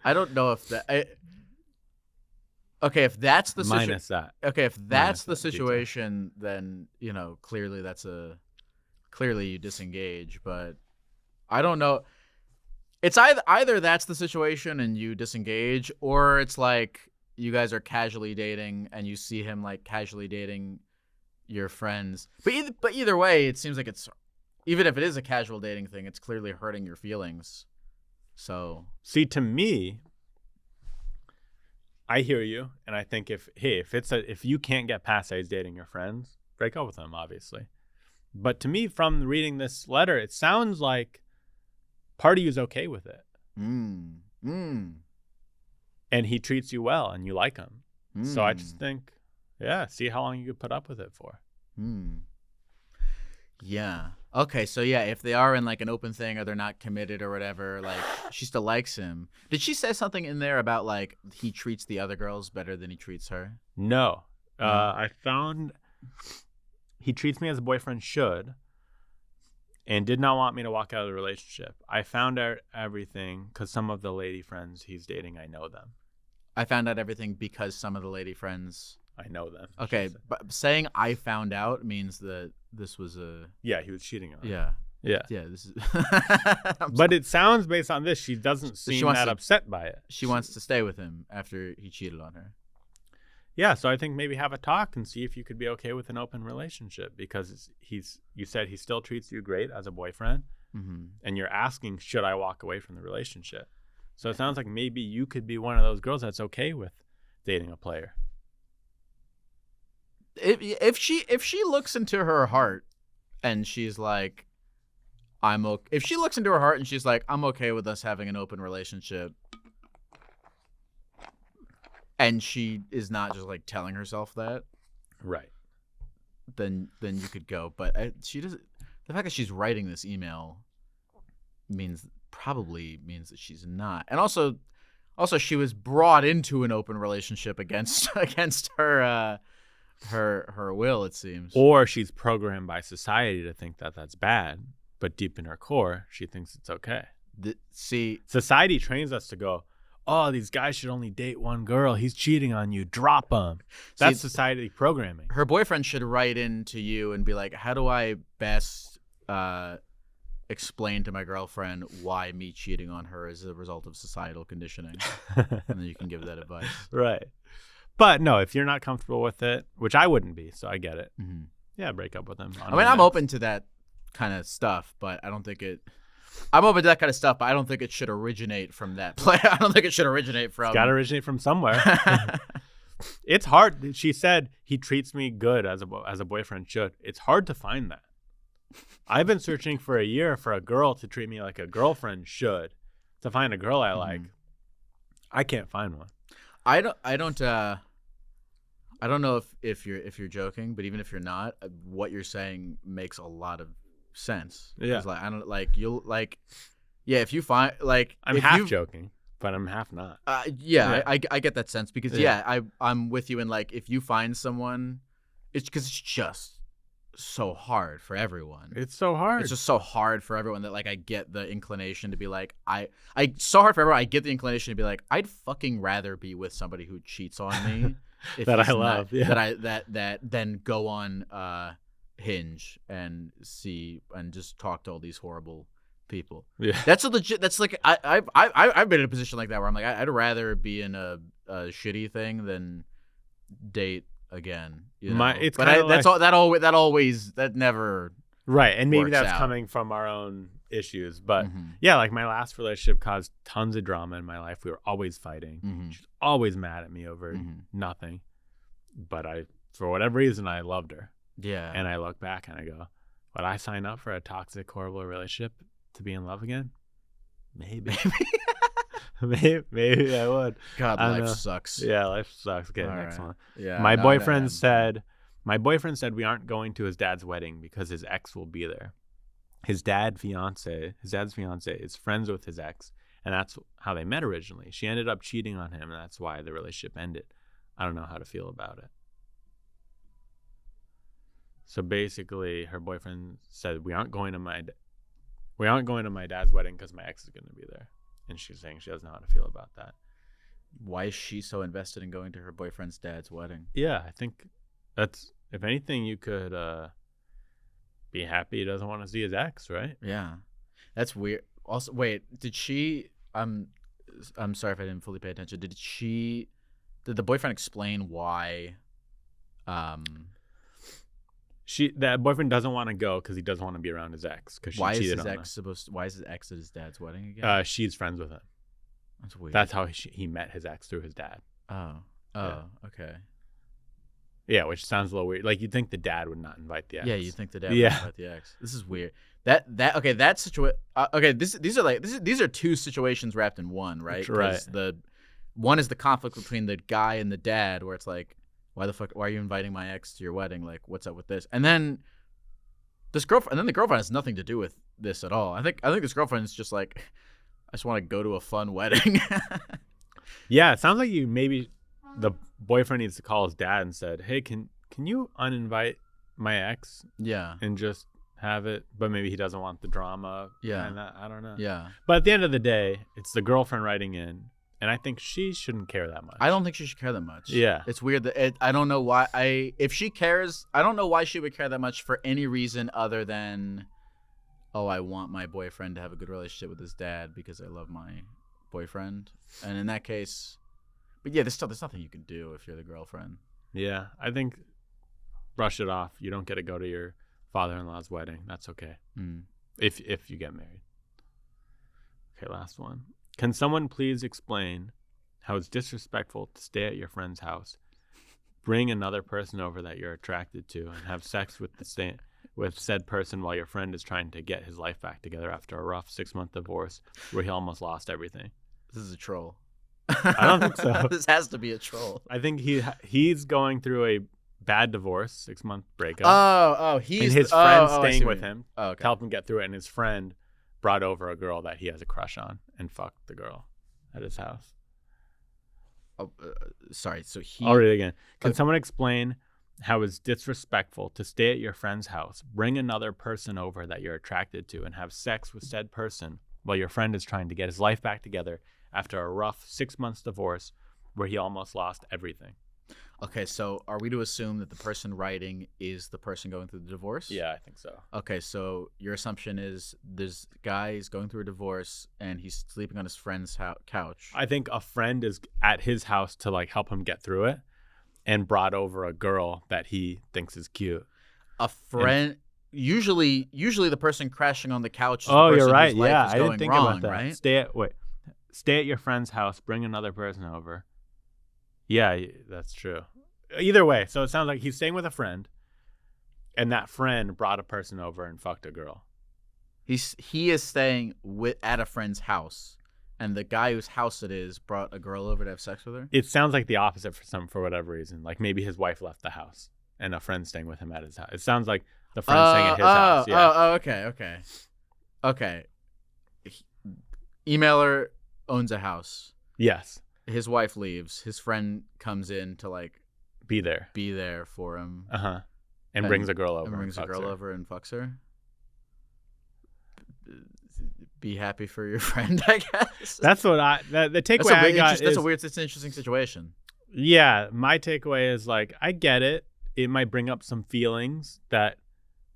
I don't know if that. Okay, if that's the minus that. Okay, if that's the situation, then clearly you disengage. But I don't know. It's either that's the situation and you disengage, or it's like you guys are casually dating and you see him like casually dating your friends. But either way, it seems like it's, even if it is a casual dating thing, it's clearly hurting your feelings. So see, to me, I hear you, and I think if you can't get past that he's dating your friends, break up with him, obviously. But to me, from reading this letter, it sounds like part of you is okay with it. And he treats you well, and you like him. So I just think, see how long you could put up with it for. Yeah. Okay, so yeah, if they are in like an open thing or they're not committed or whatever, like she still likes him. Did she say something in there about like he treats the other girls better than he treats her? No. I found he treats me as a boyfriend should, and did not want me to walk out of the relationship. I found out everything because some of the lady friends he's dating, I know them. I found out everything because some of the lady friends... I know them. Okay, but saying I found out means that this was a... Yeah, he was cheating on her. Yeah. Yeah, this is... But it sounds, based on this, she doesn't seem that upset by it. She wants to stay with him after he cheated on her. Yeah, so I think maybe have a talk and see if you could be okay with an open relationship, because you said he still treats you great as a boyfriend, and you're asking, should I walk away from the relationship? So it sounds like maybe you could be one of those girls that's okay with dating a player. If she looks into her heart and she's like, I'm okay. If she looks into her heart and she's like, I'm okay with us having an open relationship, and she is not just like telling herself that, Right. then you could go. But she doesn't. The fact that she's writing this email probably means that she's not. And also she was brought into an open relationship against her will, it seems. Or she's programmed by society to think that that's bad, but deep in her core, she thinks it's okay. Society trains us to go, oh, these guys should only date one girl. He's cheating on you. Drop him. That's society programming. Her boyfriend should write in to you and be like, how do I best explain to my girlfriend why me cheating on her is a result of societal conditioning? And then you can give that advice. Right. But no, if you're not comfortable with it, which I wouldn't be, so I get it. Mm-hmm. Yeah, break up with him. I mean, I'm open to that kind of stuff, but I don't think I'm open to that kind of stuff, but I don't think it should originate from that play. I don't think it should originate from. It's got to originate from somewhere. It's hard. She said he treats me good as a boyfriend should. It's hard to find that. I've been searching for a year for a girl to treat me like a girlfriend should. To find a girl I like, I can't find one. I don't know if you're joking, but even if you're not, what you're saying makes a lot of sense. Yeah. Like I don't like you'll like, yeah. If you find like I'm half joking, but I'm half not. Yeah. I get that sense because I'm with you in like if you find someone, it's because it's just so hard for everyone. It's so hard. It's just so hard for everyone that like I get the inclination to be like so hard for everyone. I get the inclination to be like I'd fucking rather be with somebody who cheats on me that I love. That then go on Hinge and see and just talk to all these horrible people. Yeah, that's a legit. That's like I've been in a position like that where I'm like I'd rather be in a shitty thing than date again. You know? It's but like, that never right, and maybe works that's out. Coming from our own issues, but yeah, like my last relationship caused tons of drama in my life. We were always fighting. She was always mad at me over nothing, but for whatever reason I loved her. Yeah. And I look back and I go, would I sign up for a toxic, horrible relationship to be in love again? Maybe. maybe I would. God, life sucks. Yeah, life sucks. Okay, All next right. one. Yeah. My boyfriend said we aren't going to his dad's wedding because his ex will be there. His dad's fiance is friends with his ex, and that's how they met originally. She ended up cheating on him, and that's why the relationship ended. I don't know how to feel about it. So basically, her boyfriend said, we aren't going to my dad's wedding because my ex is going to be there. And she's saying she doesn't know how to feel about that. Why is she so invested in going to her boyfriend's dad's wedding? Yeah, I think that's, if anything, you could be happy he doesn't want to see his ex, right? Yeah. That's weird. Also, wait, did she, I'm sorry if I didn't fully pay attention. Did the boyfriend explain why, that boyfriend doesn't want to go because he doesn't want to be around his ex because she cheated on him. Why is his ex at his dad's wedding again? She's friends with him. That's weird. That's how he met his ex, through his dad. Oh, Yeah. Okay. Yeah, which sounds a little weird. Like, you'd think the dad would not invite the ex. Yeah, you think the dad would invite the ex. This is weird. These are two situations wrapped in one, right? Right. The one is the conflict between the guy and the dad, where it's like, why are you inviting my ex to your wedding? Like, what's up with this? And then the girlfriend has nothing to do with this at all. I think this girlfriend is just like, I just want to go to a fun wedding. Yeah, it sounds like maybe the boyfriend needs to call his dad and said, hey, can you uninvite my ex? Yeah. And just have it, but maybe he doesn't want the drama. Yeah. And that, I don't know. Yeah. But at the end of the day, it's the girlfriend writing in, and I think she shouldn't care that much. I don't think she should care that much. Yeah. It's weird that I don't know why if she cares, I don't know why she would care that much for any reason other than, oh, I want my boyfriend to have a good relationship with his dad because I love my boyfriend. And in that case, but yeah, there's nothing you can do if you're the girlfriend. Yeah, I think brush it off. You don't get to go to your father-in-law's wedding. That's okay. If you get married. Okay, last one. Can someone please explain how it's disrespectful to stay at your friend's house, bring another person over that you're attracted to, and have sex with said person while your friend is trying to get his life back together after a rough 6-month divorce where he almost lost everything? This is a troll. I don't think so. This has to be a troll. I think he's going through a bad divorce, 6-month breakup. He's and his friend I staying see with what you him mean. Oh, okay. to help him get through it. And his friend brought over a girl that he has a crush on and fucked the girl at his house. Sorry. So I'll read it again. Can someone explain how it's disrespectful to stay at your friend's house, bring another person over that you're attracted to, and have sex with said person while your friend is trying to get his life back together after a rough 6 months divorce where he almost lost everything? Okay, so are we to assume that the person writing is the person going through the divorce? Yeah, I think so. Okay, so your assumption is this guy is going through a divorce and he's sleeping on his friend's couch. I think a friend is at his house to like help him get through it and brought over a girl that he thinks is cute. A friend, usually the person crashing on the couch is the Oh, person you're right. whose life Yeah, is I going didn't think wrong, about that. right? Stay at your friend's house, bring another person over. Yeah, that's true. Either way, so it sounds like he's staying with a friend, and that friend brought a person over and fucked a girl. He is staying at a friend's house, and the guy whose house it is brought a girl over to have sex with her. It sounds like the opposite for whatever reason. Like maybe his wife left the house, and a friend staying with him at his house. It sounds like the friend staying at his house. Yeah. Okay. Emailer owns a house. Yes. His wife leaves. His friend comes in to like Be there. for him. And brings a girl over. And brings a girl her. over and fucks her. Be happy for your friend, I guess. That's what the takeaway I got is it's an interesting situation. Yeah, my takeaway is like I get it. It might bring up some feelings that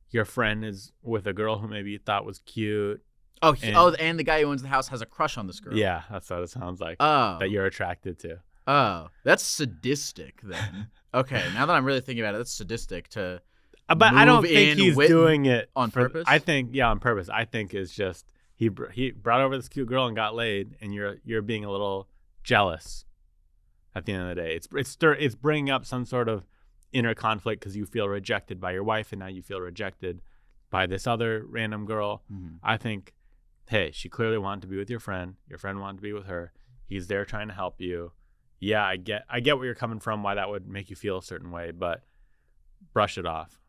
your friend is with a girl who maybe you thought was cute. And the guy who owns the house has a crush on this girl. Yeah, that's what it sounds like. Oh. That you're attracted to. Oh, that's sadistic then. Okay, now that I'm really thinking about it, that's sadistic to. But I don't think he's doing it on purpose. I think on purpose. I think it's just he brought over this cute girl and got laid, and you're being a little jealous. At the end of the day, it's bringing up some sort of inner conflict because you feel rejected by your wife, and now you feel rejected by this other random girl. Mm-hmm. I think, hey, she clearly wanted to be with your friend. Your friend wanted to be with her. He's there trying to help you. Yeah, I get where you're coming from, why that would make you feel a certain way, but brush it off.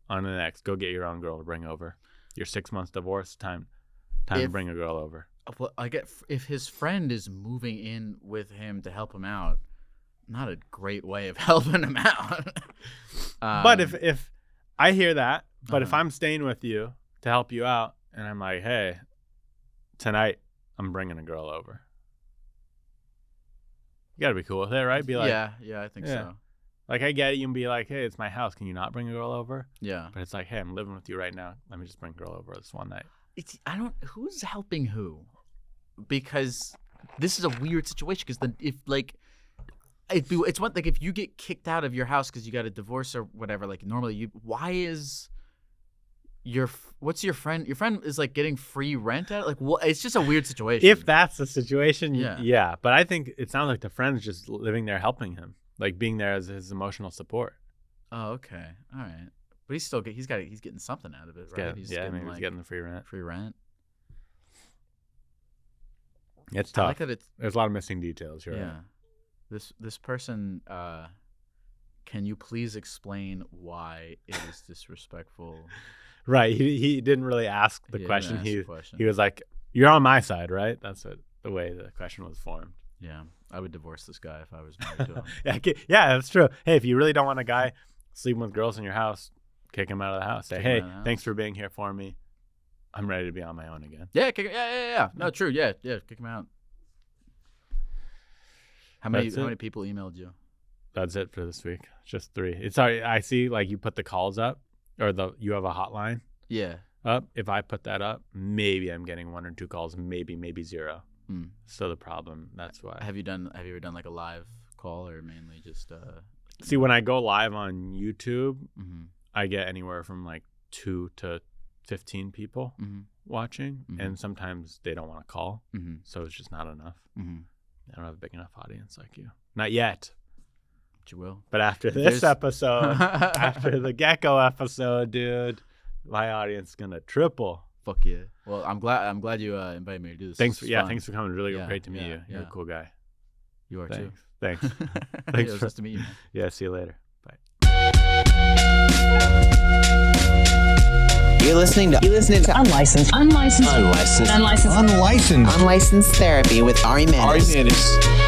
On to the next. Go get your own girl to bring over. Your 6 months divorce, time to bring a girl over. Well, I get if his friend is moving in with him to help him out, not a great way of helping him out. But if I hear that, but if I'm staying with you to help you out, and I'm like, hey, tonight I'm bringing a girl over. You gotta be cool with it, right? Be like, yeah, I think so. Like I get it. You can be like, hey, it's my house. Can you not bring a girl over? Yeah. But it's like, hey, I'm living with you right now. Let me just bring a girl over this one night. Who's helping who? Because this is a weird situation. Because it's one like if you get kicked out of your house because you got a divorce or whatever. Like normally, what's your friend? Your friend is like getting free rent out. Like what? It's just a weird situation. If that's the situation, yeah. Yeah. But I think it sounds like the friend's just living there helping him, like being there as his emotional support. Oh, okay, all right. But he's getting something out of it, right? He's getting the free rent. Free rent. It's tough. I like that there's a lot of missing details here. Yeah. Right? This person. Can you please explain why it is disrespectful? Right. He didn't really ask the question. He was like, "You're on my side, right?" That's the way the question was formed. Yeah, I would divorce this guy if I was married to him. Yeah, that's true. Hey, if you really don't want a guy sleeping with girls in your house, kick him out of the house. Say, hey, thanks for being here for me. I'm ready to be on my own again. Yeah. No, true. Yeah. Kick him out. How many people emailed you? That's it for this week. Just 3. I see like you put the calls up or you have a hotline. Yeah. Up. If I put that up, maybe I'm getting 1 or 2 calls, maybe 0. So the problem, that's why. Have you ever done like a live call or mainly just See, when I go live on YouTube, mm-hmm. I get anywhere from like 2 to 15 people watching, and sometimes they don't want to call, so it's just not enough. I don't have a big enough audience like you. Not yet. But you will. But after this episode, after the Gecko episode, dude, my audience is gonna triple. Fuck yeah. Well, I'm glad you invited me to do this. Thanks for coming. Really great to meet you. You're a cool guy. You are too. Thanks. It Thanks. was nice to meet you, man. Yeah, see you later. Bye. You're listening to Unlicensed Therapy with Ari Mannis.